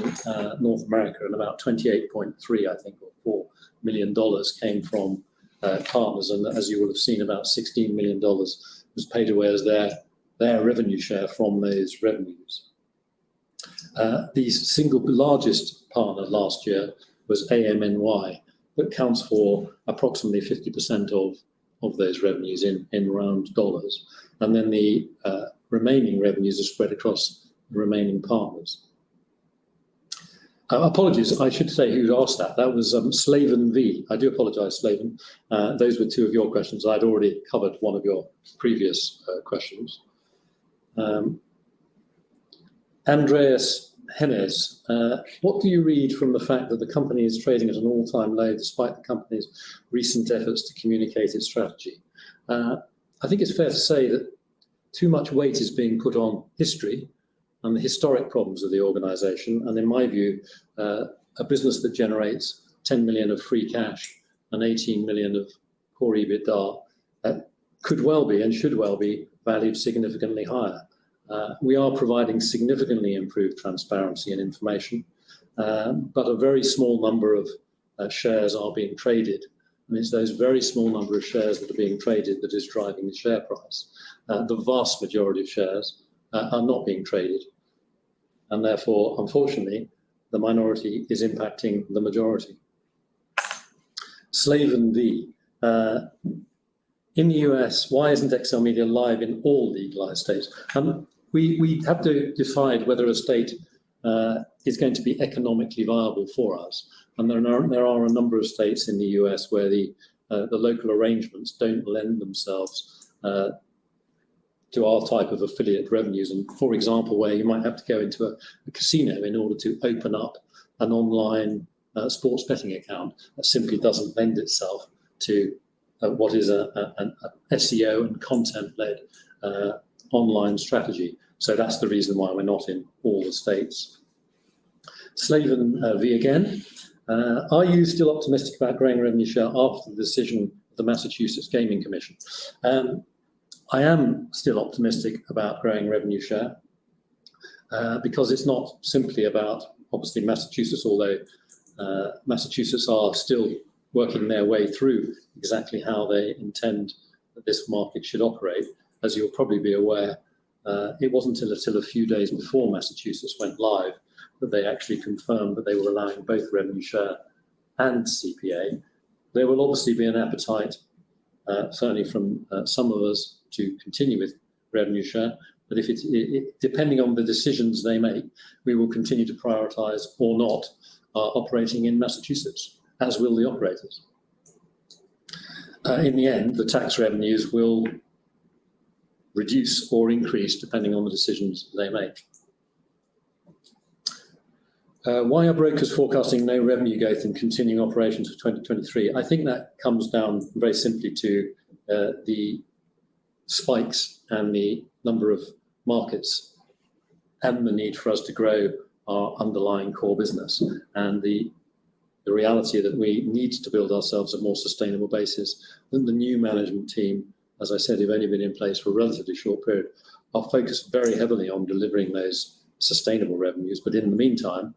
North America, and about 28.3, I think, or $4 million came from partners, and as you will have seen, about $16 million was paid away as their revenue share from those revenues. The single largest partner last year was AMNY, that counts for approximately 50% of those revenues in round dollars. And then the remaining revenues are spread across the remaining partners. Apologies, I should say who asked that. That was Slaven V. I do apologise, Slaven. Those were two of your questions. I'd already covered one of your previous questions. Andreas Hennes, what do you read from the fact that the company is trading at an all-time low despite the company's recent efforts to communicate its strategy? I think it's fair to say that too much weight is being put on history and the historic problems of the organisation. And in my view, a business that generates 10 million of free cash and 18 million of core EBITDA could well be and should well be valued significantly higher. We are providing significantly improved transparency and information, but a very small number of shares are being traded. And it's those very small number of shares that are being traded that is driving the share price. The vast majority of shares are not being traded. And therefore, unfortunately, the minority is impacting the majority. Slaven V. In the US, why isn't XLMedia live in all legalized states? We have to decide whether a state is going to be economically viable for us. And there are a number of states in the US where the local arrangements don't lend themselves to our type of affiliate revenues. And for example, where you might have to go into a casino in order to open up an online sports betting account, that simply doesn't lend itself to what is an SEO and content-led online strategy. So that's the reason why we're not in all the states. Slaven V again. Are you still optimistic about growing revenue share after the decision of the Massachusetts Gaming Commission? I am still optimistic about growing revenue share because it's not simply about, obviously, Massachusetts, although Massachusetts are still working their way through exactly how they intend that this market should operate. As you'll probably be aware, it wasn't until a few days before Massachusetts went live that they actually confirmed that they were allowing both revenue share and CPA. There will obviously be an appetite, certainly from some of us, to continue with revenue share. But if depending on the decisions they make, we will continue to prioritise or not operating in Massachusetts, as will the operators. In the end, the tax revenues will reduce or increase depending on the decisions they make. Why are brokers forecasting no revenue growth in continuing operations for 2023? I think that comes down very simply to the spikes and the number of markets and the need for us to grow our underlying core business, and the reality that we need to build ourselves a more sustainable basis. And the new management team, as I said, have only been in place for a relatively short period, are focused very heavily on delivering those sustainable revenues. But in the meantime,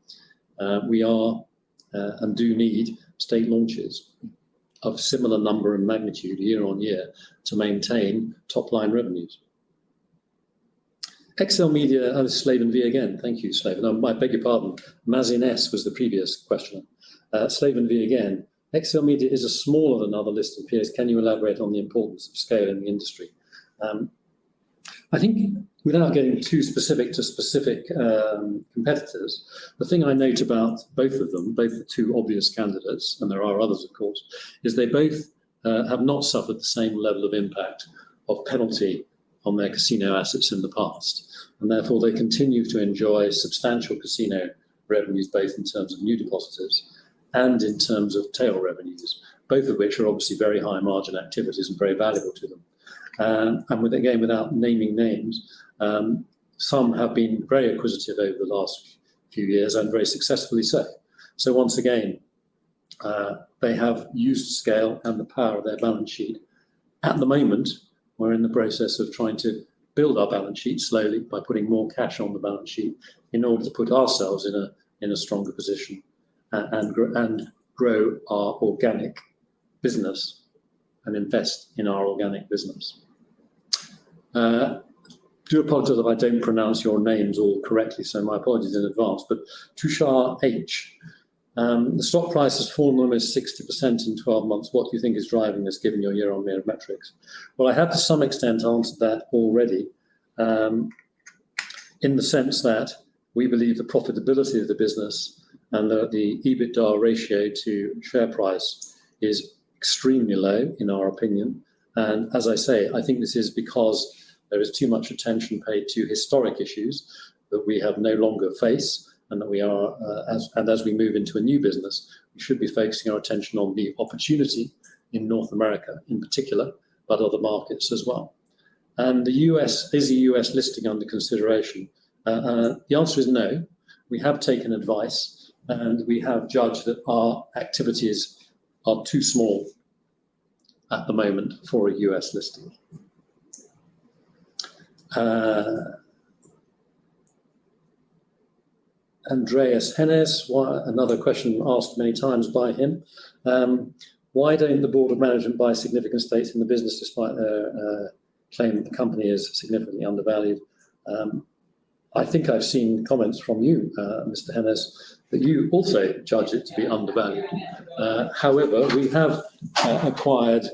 we are and do need state launches of similar number and magnitude year on year to maintain top line revenues. XLMEDIA, Slaven V again. Thank you, Slaven. I beg your pardon. Mazin S was the previous questioner. Slaven V again. XLMEDIA is a smaller than other listed peers. Can you elaborate on the importance of scale in the industry? I think without getting too specific to specific competitors, the thing I note about both of them, both the two obvious candidates, and there are others, of course, is they both have not suffered the same level of impact of penalty on their casino assets in the past. And therefore, they continue to enjoy substantial casino revenues, both in terms of new depositors and in terms of tail revenues, both of which are obviously very high margin activities and very valuable to them. And again, without naming names, some have been very acquisitive over the last few years and very successfully so. So once again, they have used scale and the power of their balance sheet. At the moment, we're in the process of trying to build our balance sheet slowly by putting more cash on the balance sheet in order to put ourselves in a stronger position and grow our organic business and invest in our organic business. Do apologise if I don't pronounce your names all correctly, so my apologies in advance. But Tushar H, the stock price has fallen almost 60% in 12 months. What do you think is driving this, given your year-on-year metrics? Well, I have to some extent answered that already, in the sense that we believe the profitability of the business and the EBITDA ratio to share price is extremely low, in our opinion. And as I say, I think this is because there is too much attention paid to historic issues that we have no longer face, and that we are, as we move into a new business, we should be focusing our attention on the opportunity in North America in particular, but other markets as well. And the US, is the US listing under consideration? The answer is no. We have taken advice and we have judged that our activities are too small at the moment for a US listing. Andreas Hennes, another question asked many times by him. Why don't the board of management buy significant stakes in the business despite their claim that the company is significantly undervalued? I think I've seen comments from you, Mr. Hennes, that you also judge it to be undervalued. However, we have acquired,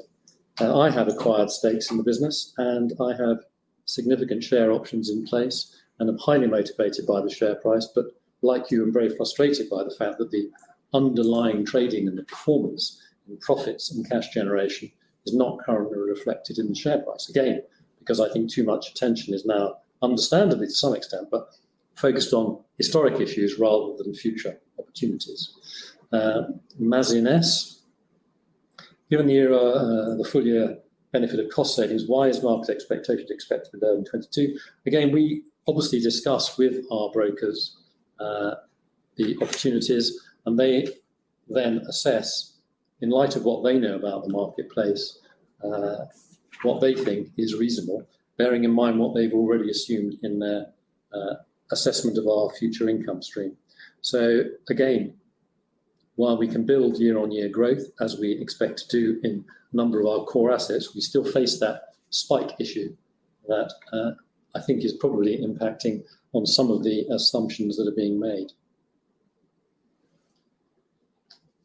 I have acquired stakes in the business, and I have significant share options in place, and I'm highly motivated by the share price, but like you, I'm very frustrated by the fact that the underlying trading and the performance in profits and cash generation is not currently reflected in the share price. Again, because I think too much attention is now, understandably to some extent, but focused on historic issues rather than future opportunities. Mazin S, given the full year benefit of cost savings, why is market expectation expected to be low in 22? Again, we obviously discuss with our brokers the opportunities, and they then assess, in light of what they know about the marketplace, what they think is reasonable, bearing in mind what they've already assumed in their assessment of our future income stream. So again, while we can build year-on-year growth, as we expect to do in a number of our core assets, we still face that spike issue that I think is probably impacting on some of the assumptions that are being made.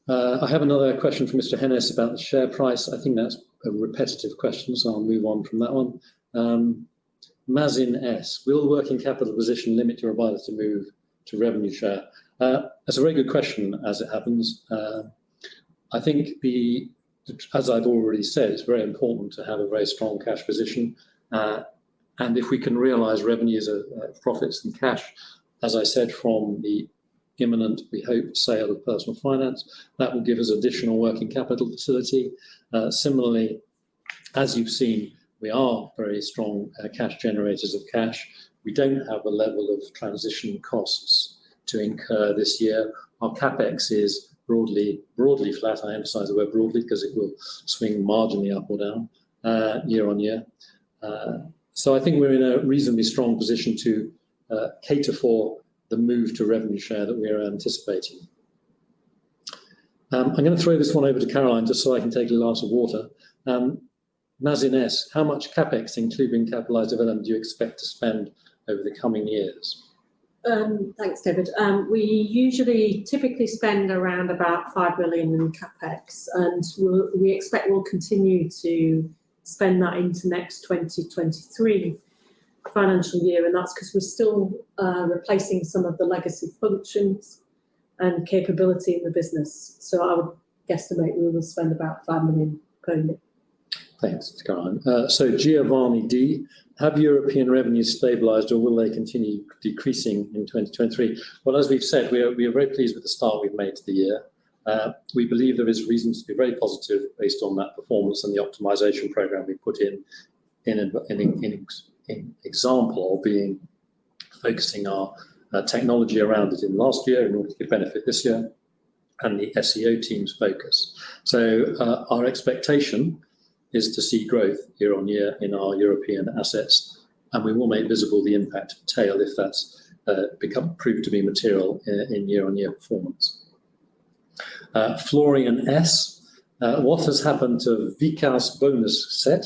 I have another question from Mr. Hennes about the share price. I think that's a repetitive question, so I'll move on from that one. Mazin S, will working capital position limit your ability to move to revenue share? That's a very good question, as it happens. I think as I've already said, it's very important to have a very strong cash position. And if we can realise revenues of profits and cash, as I said, from the imminent, we hope, sale of personal finance. That will give us additional working capital facility. Similarly, as you've seen, we are very strong cash generators of cash. We don't have a level of transition costs to incur this year. Our CapEx is broadly flat. I emphasize the word broadly because it will swing marginally up or down year on year. So I think we're in a reasonably strong position to cater for the move to revenue share that we are anticipating. I'm going to throw this one over to Caroline just so I can take a glass of water. Mazin-S, how much CapEx, including capitalised development, do you expect to spend over the coming years? Thanks, David. We typically spend around about 5 million in CapEx, and we expect we'll continue to spend that into next 2023 financial year, and that's because we're still replacing some of the legacy functions and capability in the business. So I would guesstimate we will spend about 5 million per year. Thanks, Caroline. So Giovanni D, have European revenues stabilised or will they continue decreasing in 2023? Well, as we've said, we are very pleased with the start we've made to the year. We believe there is reason to be very positive based on that performance and the optimisation programme we put in example of being focusing our technology around it in last year in order to get benefit this year, and the SEO team's focus. So our expectation is to see growth year on year in our European assets, and we will make visible the impact of tail if that's proved to be material in year on year performance. Florian S, what has happened to Vikas bonus set?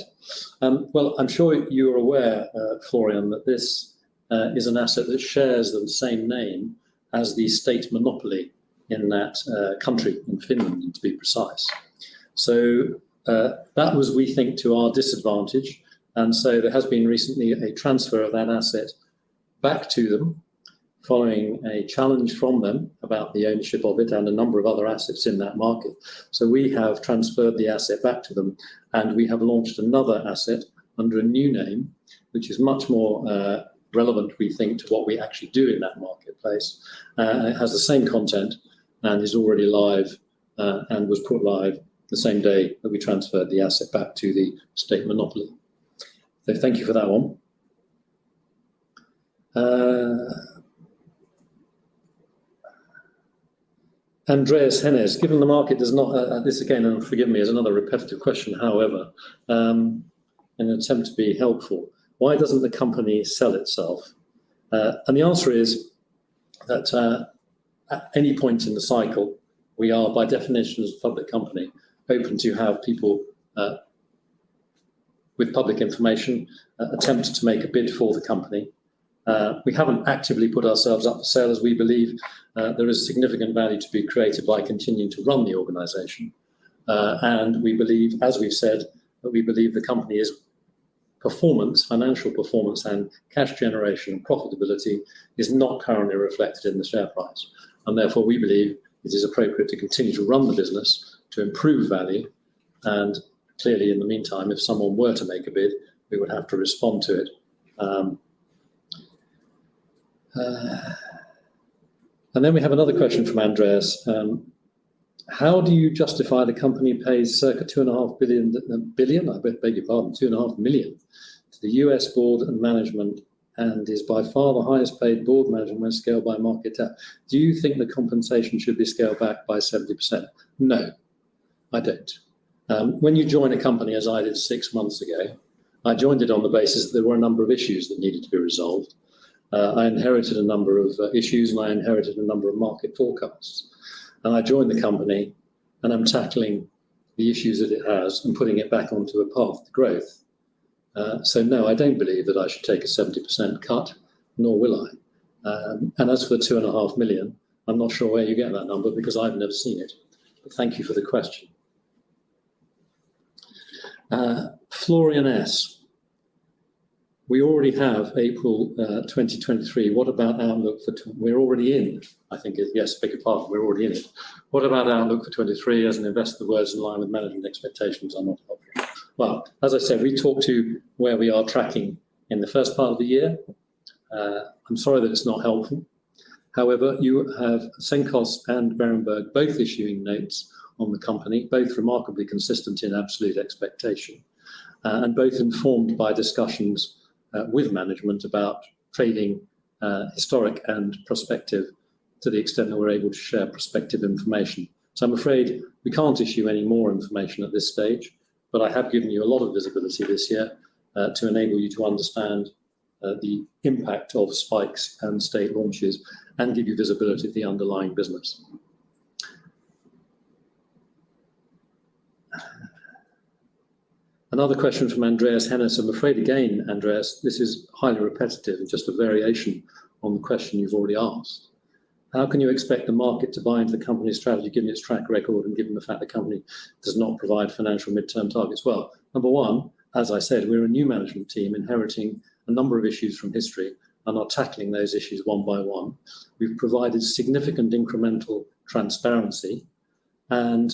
Well, I'm sure you're aware, Florian, that this is an asset that shares the same name as the state monopoly in that country, in Finland, to be precise. So that was, we think, to our disadvantage, and so there has been recently a transfer of that asset back to them, following a challenge from them about the ownership of it and a number of other assets in that market. So we have transferred the asset back to them, and we have launched another asset under a new name, which is much more relevant, we think, to what we actually do in that marketplace. It has the same content and is already live and was put live the same day that we transferred the asset back to the state monopoly. So thank you for that one. Andreas Hennes, given the market does not, this again, and forgive me, is another repetitive question, however, in an attempt to be helpful, why doesn't the company sell itself? And the answer is that at any point in the cycle, we are, by definition, as a public company, open to have people with public information attempt to make a bid for the company. We haven't actively put ourselves up for sale, as we believe there is significant value to be created by continuing to run the organisation. And we believe, as we've said, that we believe the company is performance, financial performance and cash generation and profitability is not currently reflected in the share price. And therefore we believe it is appropriate to continue to run the business to improve value, and clearly in the meantime, if someone were to make a bid, we would have to respond to it. And then we have another question from Andreas. How do you justify the company pays circa 2.5 billion, I beg your pardon, 2.5 million to the US board and management, and is by far the highest paid board management when scaled by market cap? Do you think the compensation should be scaled back by 70%? No, I don't. When you join a company, as I did 6 months ago, I joined it on the basis that there were a number of issues that needed to be resolved. I inherited a number of issues, and I inherited a number of market forecasts. And I joined the company, and I'm tackling the issues that it has and putting it back onto a path to growth. So no, I don't believe that I should take a 70% cut, nor will I. And as for the 2.5 million, I'm not sure where you get that number because I've never seen it. But thank you for the question. Florian S. We already have April 2023. What about outlook for? We're already in. I think yes, beg your pardon. We're already in it. What about outlook for 23? As an investor, the words in line with management expectations are not helpful. Well, as I said, we talked to where we are tracking in the first part of the year. I'm sorry that it's not helpful. However, you have Senkos and Berenberg both issuing notes on the company, both remarkably consistent in absolute expectation, and both informed by discussions with management about trading, historic and prospective, to the extent that we're able to share prospective information. So I'm afraid we can't issue any more information at this stage, but I have given you a lot of visibility this year to enable you to understand the impact of spikes and state launches and give you visibility of the underlying business. Another question from Andreas Hennis. I'm afraid again, Andreas, this is highly repetitive and just a variation on the question you've already asked. How can you expect the market to buy into the company's strategy given its track record and given the fact the company does not provide financial midterm targets? Well, number one, as I said, we're a new management team inheriting a number of issues from history and are tackling those issues one by one. We've provided significant incremental transparency. And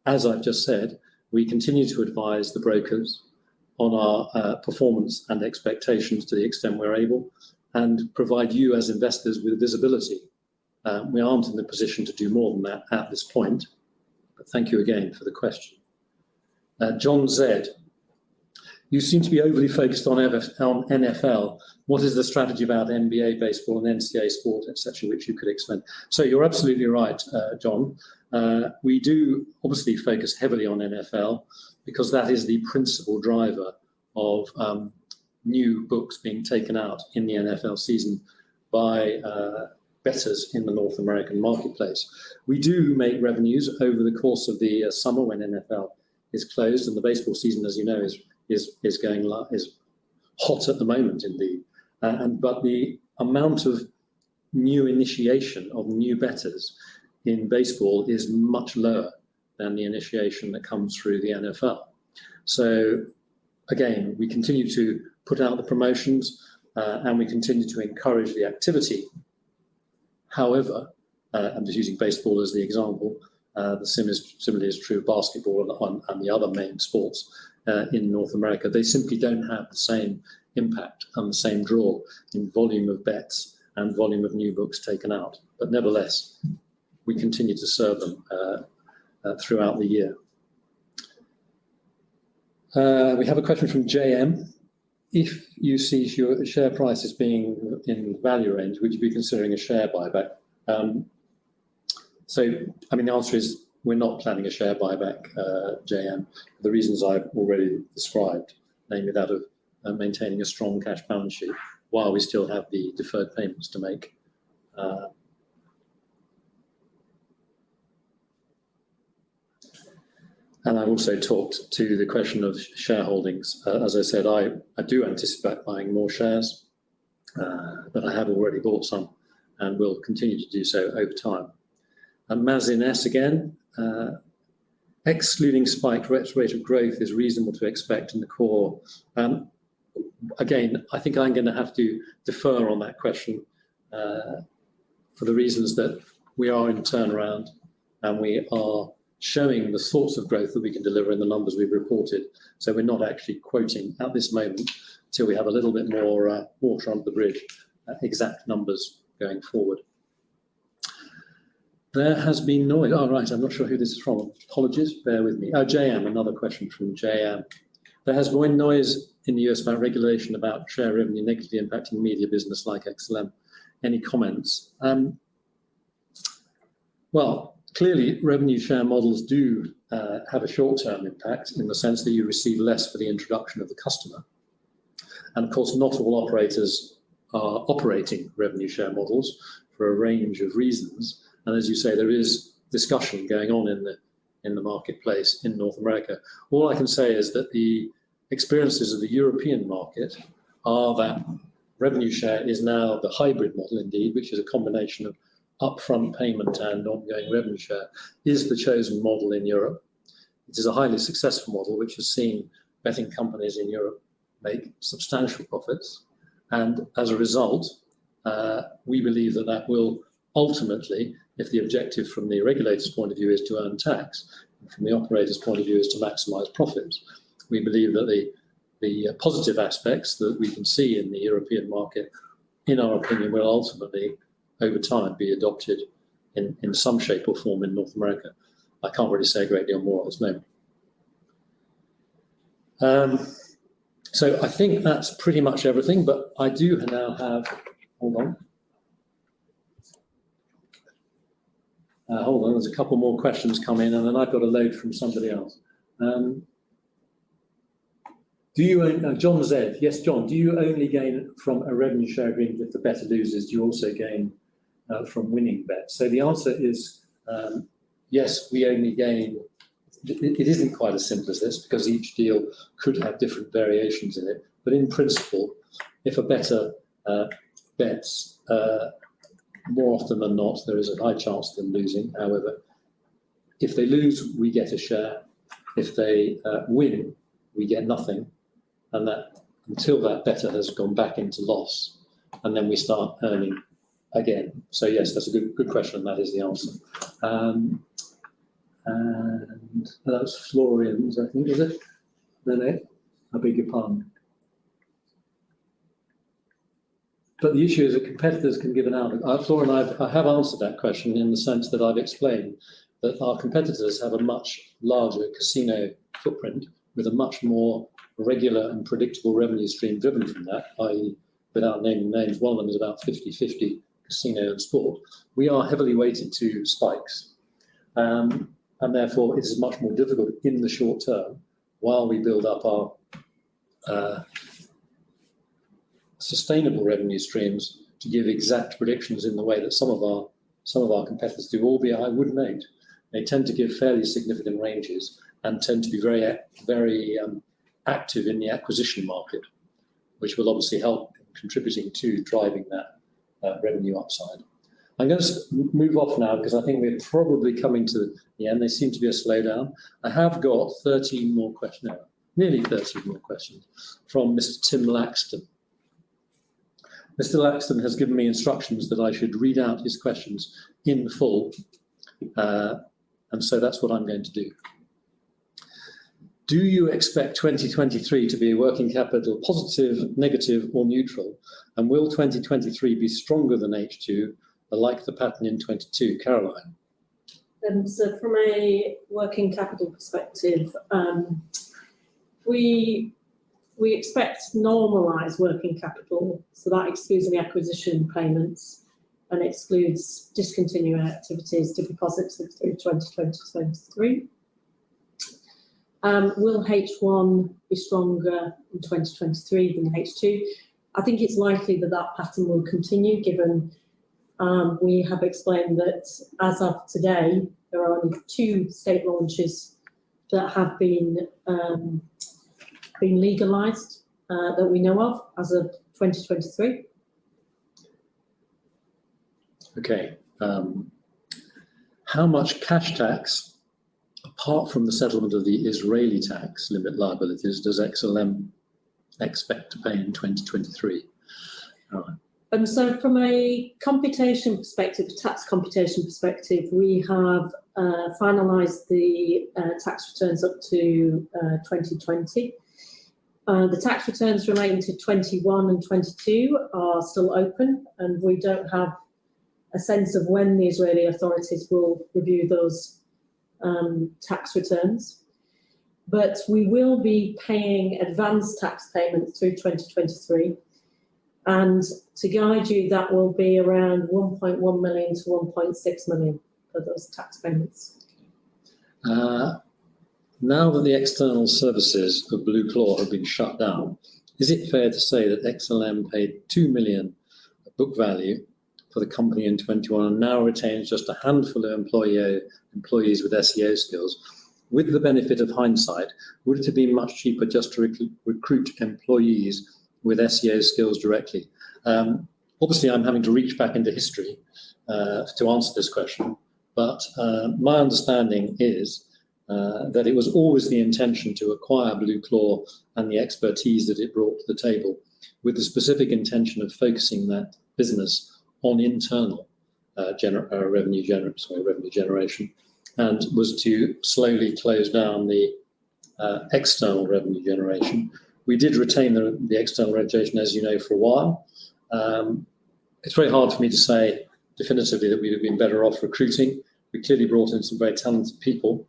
as I've just said, we continue to advise the brokers on our performance and expectations to the extent we're able, and provide you as investors with visibility. We aren't in the position to do more than that at this point, but thank you again for the question. John Z. You seem to be overly focused on NFL. What is the strategy about NBA, baseball, and NCAA sport, etc., which you could explain? So you're absolutely right, John. We do obviously focus heavily on NFL because that is the principal driver of new books being taken out in the NFL season by bettors in the North American marketplace. We do make revenues over the course of the summer when NFL is closed, and the baseball season, as you know, is hot at the moment indeed. But the amount of new initiation of new bettors in baseball is much lower than the initiation that comes through the NFL. So again, we continue to put out the promotions and we continue to encourage the activity. However, I'm just using baseball as the example, similarly is true of basketball and the other main sports in North America. They simply don't have the same impact and the same draw in volume of bets and volume of new books taken out. But nevertheless, we continue to serve them throughout the year. We have a question from JM. If you see your share price as being in value range, would you be considering a share buyback? The answer is we're not planning a share buyback, JM, for the reasons I've already described, namely that of maintaining a strong cash balance sheet while we still have the deferred payments to make. And I've also talked to the question of shareholdings. As I said, I do anticipate buying more shares, but I have already bought some and will continue to do so over time. And Mazin S again, excluding spike rate of growth is reasonable to expect in the core. Again, I think I'm going to have to defer on that question for the reasons that we are in turnaround and we are showing the sorts of growth that we can deliver in the numbers we've reported. So we're not actually quoting at this moment till we have a little bit more water under the bridge, exact numbers going forward. There has been noise. Oh, right, I'm not sure who this is from. Apologies, bear with me. Oh, JM, another question from JM. There has been noise in the US about regulation about share revenue negatively impacting media business like XLM. Any comments? Well, clearly, revenue share models do have a short-term impact in the sense that you receive less for the introduction of the customer. And of course, not all operators are operating revenue share models for a range of reasons. And as you say, there is discussion going on in the marketplace in North America. All I can say is that the experiences of the European market are that revenue share is now the hybrid model indeed, which is a combination of upfront payment and ongoing revenue share, is the chosen model in Europe. It is a highly successful model which has seen betting companies in Europe make substantial profits. And as a result, we believe that that will ultimately, if the objective from the regulator's point of view is to earn tax, and from the operator's point of view is to maximize profits, we believe that the positive aspects that we can see in the European market, in our opinion, will ultimately over time be adopted in some shape or form in North America. I can't really say a great deal more at this moment. So I think that's pretty much everything, but I do now have, hold on, there's a couple more questions come in, and then I've got a load from somebody else. Do you own, John Z, yes, John, do you only gain from a revenue share agreement if the bettor loses? Do you also gain from winning bets? So the answer is yes, we only gain. It isn't quite as simple as this, because each deal could have different variations in it. But in principle, if a bettor bets, more often than not, there is a high chance of them losing. However, if they lose, we get a share. If they win, we get nothing. And that until that bettor has gone back into loss, and then we start earning again. So yes, that's a good question, and that is the answer. And that was Florian's, I think, was it? No, I beg your pardon. But the issue is that competitors can give an outlook. Florian, I have answered that question in the sense that I've explained that our competitors have a much larger casino footprint with a much more regular and predictable revenue stream driven from that, i.e., without naming names, one of them is about 50-50 casino and sport. We are heavily weighted to spikes. And therefore, it is much more difficult in the short term, while we build up our sustainable revenue streams, to give exact predictions in the way that some of our competitors do. Albeit, I would note, they tend to give fairly significant ranges and tend to be very active in the acquisition market, which will obviously help in contributing to driving that revenue upside. I'm going to move off now because I think we're probably coming to the end. There seems to be a slowdown. I have got 13 more questions, no, nearly 13 more questions from Mr. Tim Laxton. Mr. Laxton has given me instructions that I should read out his questions in full, and so that's what I'm going to do. Do you expect 2023 to be working capital positive, negative, or neutral? And will 2023 be stronger than H2? Like the pattern in 22, Caroline. So from a working capital perspective, we expect normalised working capital, so that excludes any acquisition payments and excludes discontinued activities to be positive through 2023. Will H1 be stronger in 2023 than H2? I think it's likely that that pattern will continue, given we have explained that as of today, there are only 2 state launches that have been legalised that we know of as of 2023. Okay. How much cash tax, apart from the settlement of the Israeli tax limit liabilities, does XLM expect to pay in 2023? All right. And so from a computation perspective, tax computation perspective, we have finalised the tax returns up to 2020. The tax returns relating to 21 and 22 are still open, and we don't have a sense of when the Israeli authorities will review those tax returns. But we will be paying advanced tax payments through 2023. And to guide you, that will be around 1.1 million to 1.6 million for those tax payments. Now that the external services of Blue Claw have been shut down, is it fair to say that XLM paid 2 million book value for the company in 21 and now retains just a handful of employees with SEO skills? With the benefit of hindsight, would it have been much cheaper just to recruit employees with SEO skills directly? Obviously, I'm having to reach back into history to answer this question, but my understanding is that it was always the intention to acquire Blue Claw and the expertise that it brought to the table, with the specific intention of focusing that business on internal revenue generation, and was to slowly close down the external revenue generation. We did retain the external revenue generation, as you know, for a while. It's very hard for me to say definitively that we'd have been better off recruiting. We clearly brought in some very talented people,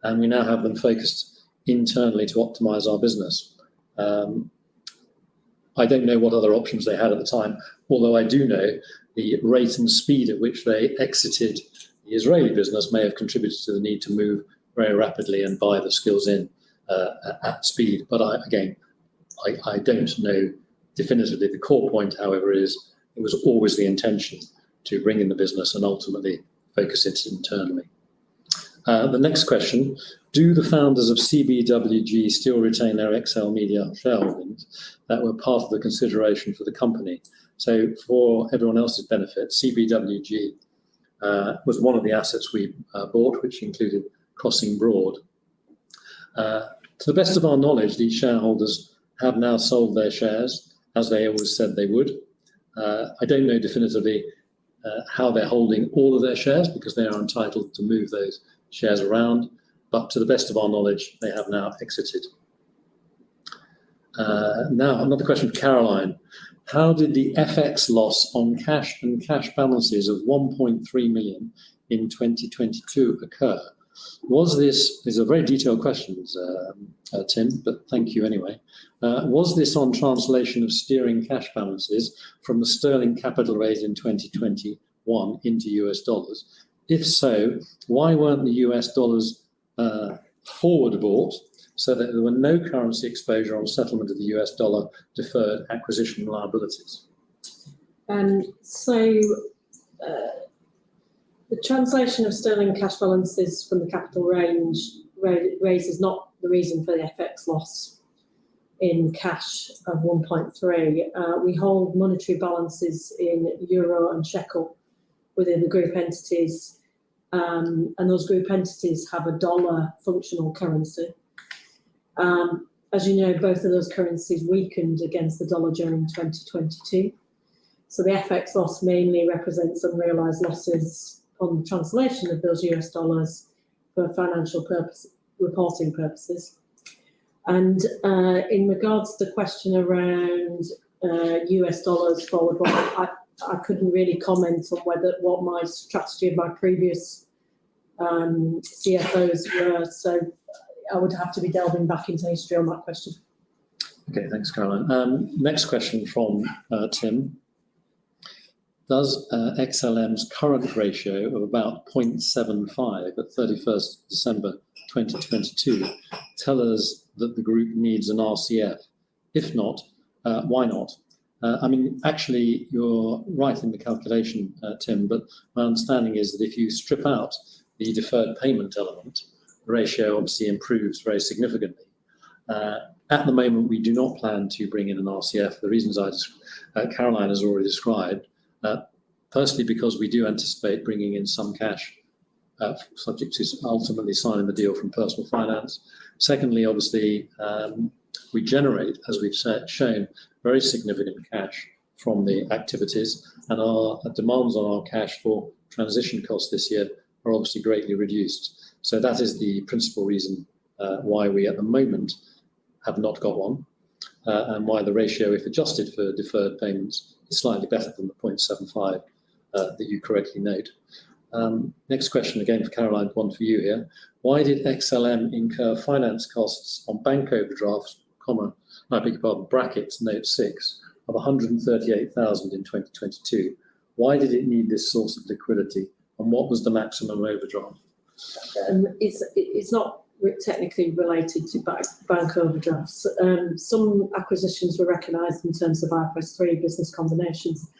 and we now have them focused internally to optimise our business. I don't know what other options they had at the time, although I do know the rate and speed at which they exited the Israeli business may have contributed to the need to move very rapidly and buy the skills in at speed. But I don't know definitively. The core point, however, is it was always the intention to bring in the business and ultimately focus it internally. The next question, do the founders of CBWG still retain their XLMedia shareholdings that were part of the consideration for the company? So for everyone else's benefit, CBWG was one of the assets we bought, which included Crossing Broad. To the best of our knowledge, these shareholders have now sold their shares, as they always said they would. I don't know definitively how they're holding all of their shares, because they are entitled to move those shares around, but to the best of our knowledge, they have now exited. Now, another question for Caroline. How did the FX loss on cash and cash balances of 1.3 million in 2022 occur? Was this is a very detailed question, Tim, but thank you anyway. Was this on translation of steering cash balances from the sterling capital raise in 2021 into US dollars? If so, why weren't the US dollars forward bought so that there were no currency exposure on settlement of the US dollar deferred acquisition liabilities? The translation of sterling cash balances from the capital raise is not the reason for the FX loss in cash of 1.3. We hold monetary balances in euro and shekel within the group entities, and those group entities have a dollar functional currency. As you know, both of those currencies weakened against the dollar during 2022. So the FX loss mainly represents unrealised losses on the translation of those US dollars for financial reporting purposes. And in regards to the question around US dollars forward, I couldn't really comment on what my strategy of my previous CFOs were, so I would have to be delving back into history on that question. Okay, thanks, Caroline. Next question from Tim. Does XLM's current ratio of about 0.75 at 31st December 2022 tell us that the group needs an RCF? If not, why not? I mean, actually, you're right in the calculation, Tim, but my understanding is that if you strip out the deferred payment element, the ratio obviously improves very significantly. At the moment, we do not plan to bring in an RCF for the reasons Caroline has already described. Firstly, because we do anticipate bringing in some cash, subject to ultimately signing the deal from personal finance. Secondly, obviously, we generate, as we've shown, very significant cash from the activities, and our demands on our cash for transition costs this year are obviously greatly reduced. So that is the principal reason why we at the moment have not got one, and why the ratio, if adjusted for deferred payments, is slightly better than the 0.75 that you correctly note. Next question again for Caroline, one for you here. Why did XLM incur finance costs on bank overdrafts, brackets, note 6, of 138,000 in 2022? Why did it need this source of liquidity, and what was the maximum overdraft? It's not technically related to bank overdrafts. Some acquisitions were recognised in terms of IFRS 3 business combinations.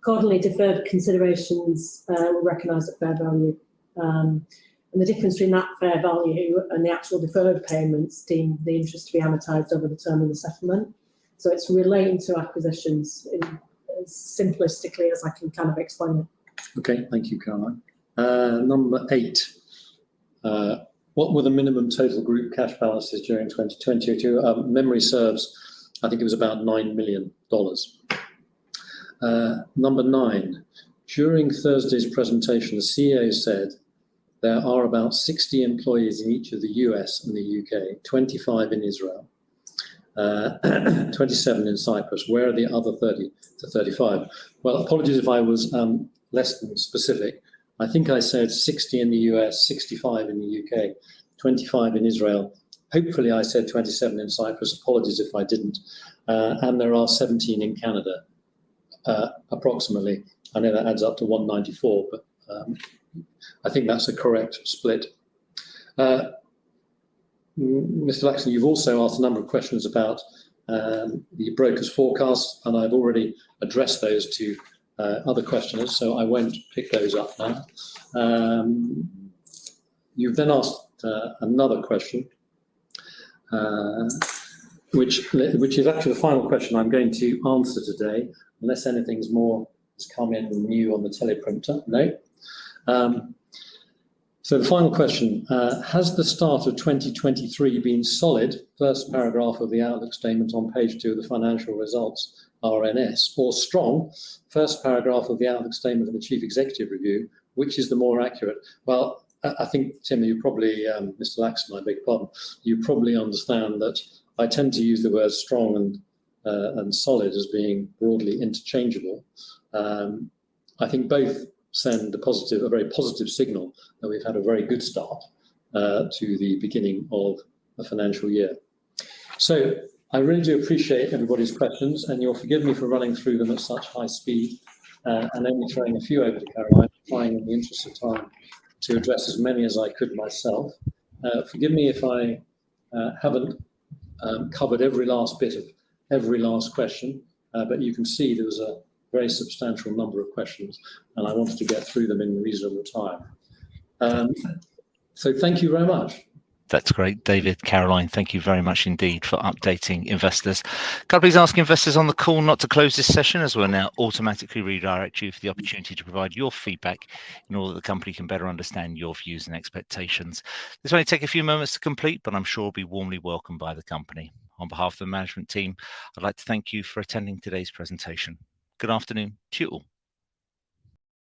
Accordingly, deferred considerations were recognised at fair value. And the difference between that fair value and the actual deferred payments deemed the interest to be amortised over the term of the settlement. So it's relating to acquisitions as simplistically as I can kind of explain it. Okay, thank you, Caroline. Number 8. What were the minimum total group cash balances during 2022? Memory serves, I think it was about $9 million. Number 9. During Thursday's presentation, the CEO said there are about 60 employees in each of the US and the UK, 25 in Israel. 27 in Cyprus. Where are the other 30 to 35? Well, apologies if I was less than specific. I think I said 60 in the US, 65 in the UK, 25 in Israel. Hopefully I said 27 in Cyprus. Apologies if I didn't. And there are 17 in Canada, approximately. I know that adds up to 194, but I think that's a correct split. Mr. Laxton, you've also asked a number of questions about the broker's forecasts, and I've already addressed those to other questioners, so I won't pick those up now. You've then asked another question, which is actually the final question I'm going to answer today, unless anything's more has come in new on the teleprompter. No. So the final question, has the start of 2023 been solid, first paragraph of the outlook statement on page 2 of the financial results, RNS, or strong, first paragraph of the outlook statement of the Chief Executive Review, which is the more accurate? Well, I think, Tim, you probably, Mr. Laxton, I beg your pardon, you probably understand that I tend to use the words strong and solid as being broadly interchangeable. I think both send a very positive signal that we've had a very good start to the beginning of the financial year. So I really do appreciate everybody's questions, and you'll forgive me for running through them at such high speed and only throwing a few over to Caroline, trying in the interest of time to address as many as I could myself. Forgive me if I haven't covered every last bit of every last question, but you can see there was a very substantial number of questions, and I wanted to get through them in reasonable time. So thank you very much. That's great, David. Caroline, thank you very much indeed for updating investors. Can I please ask investors on the call not to close this session, as we'll now automatically redirect you for the opportunity to provide your feedback in order that the company can better understand your views and expectations. This will only take a few moments to complete, but I'm sure will be warmly welcomed by the company. On behalf of the management team, I'd like to thank you for attending today's presentation. Good afternoon to you all.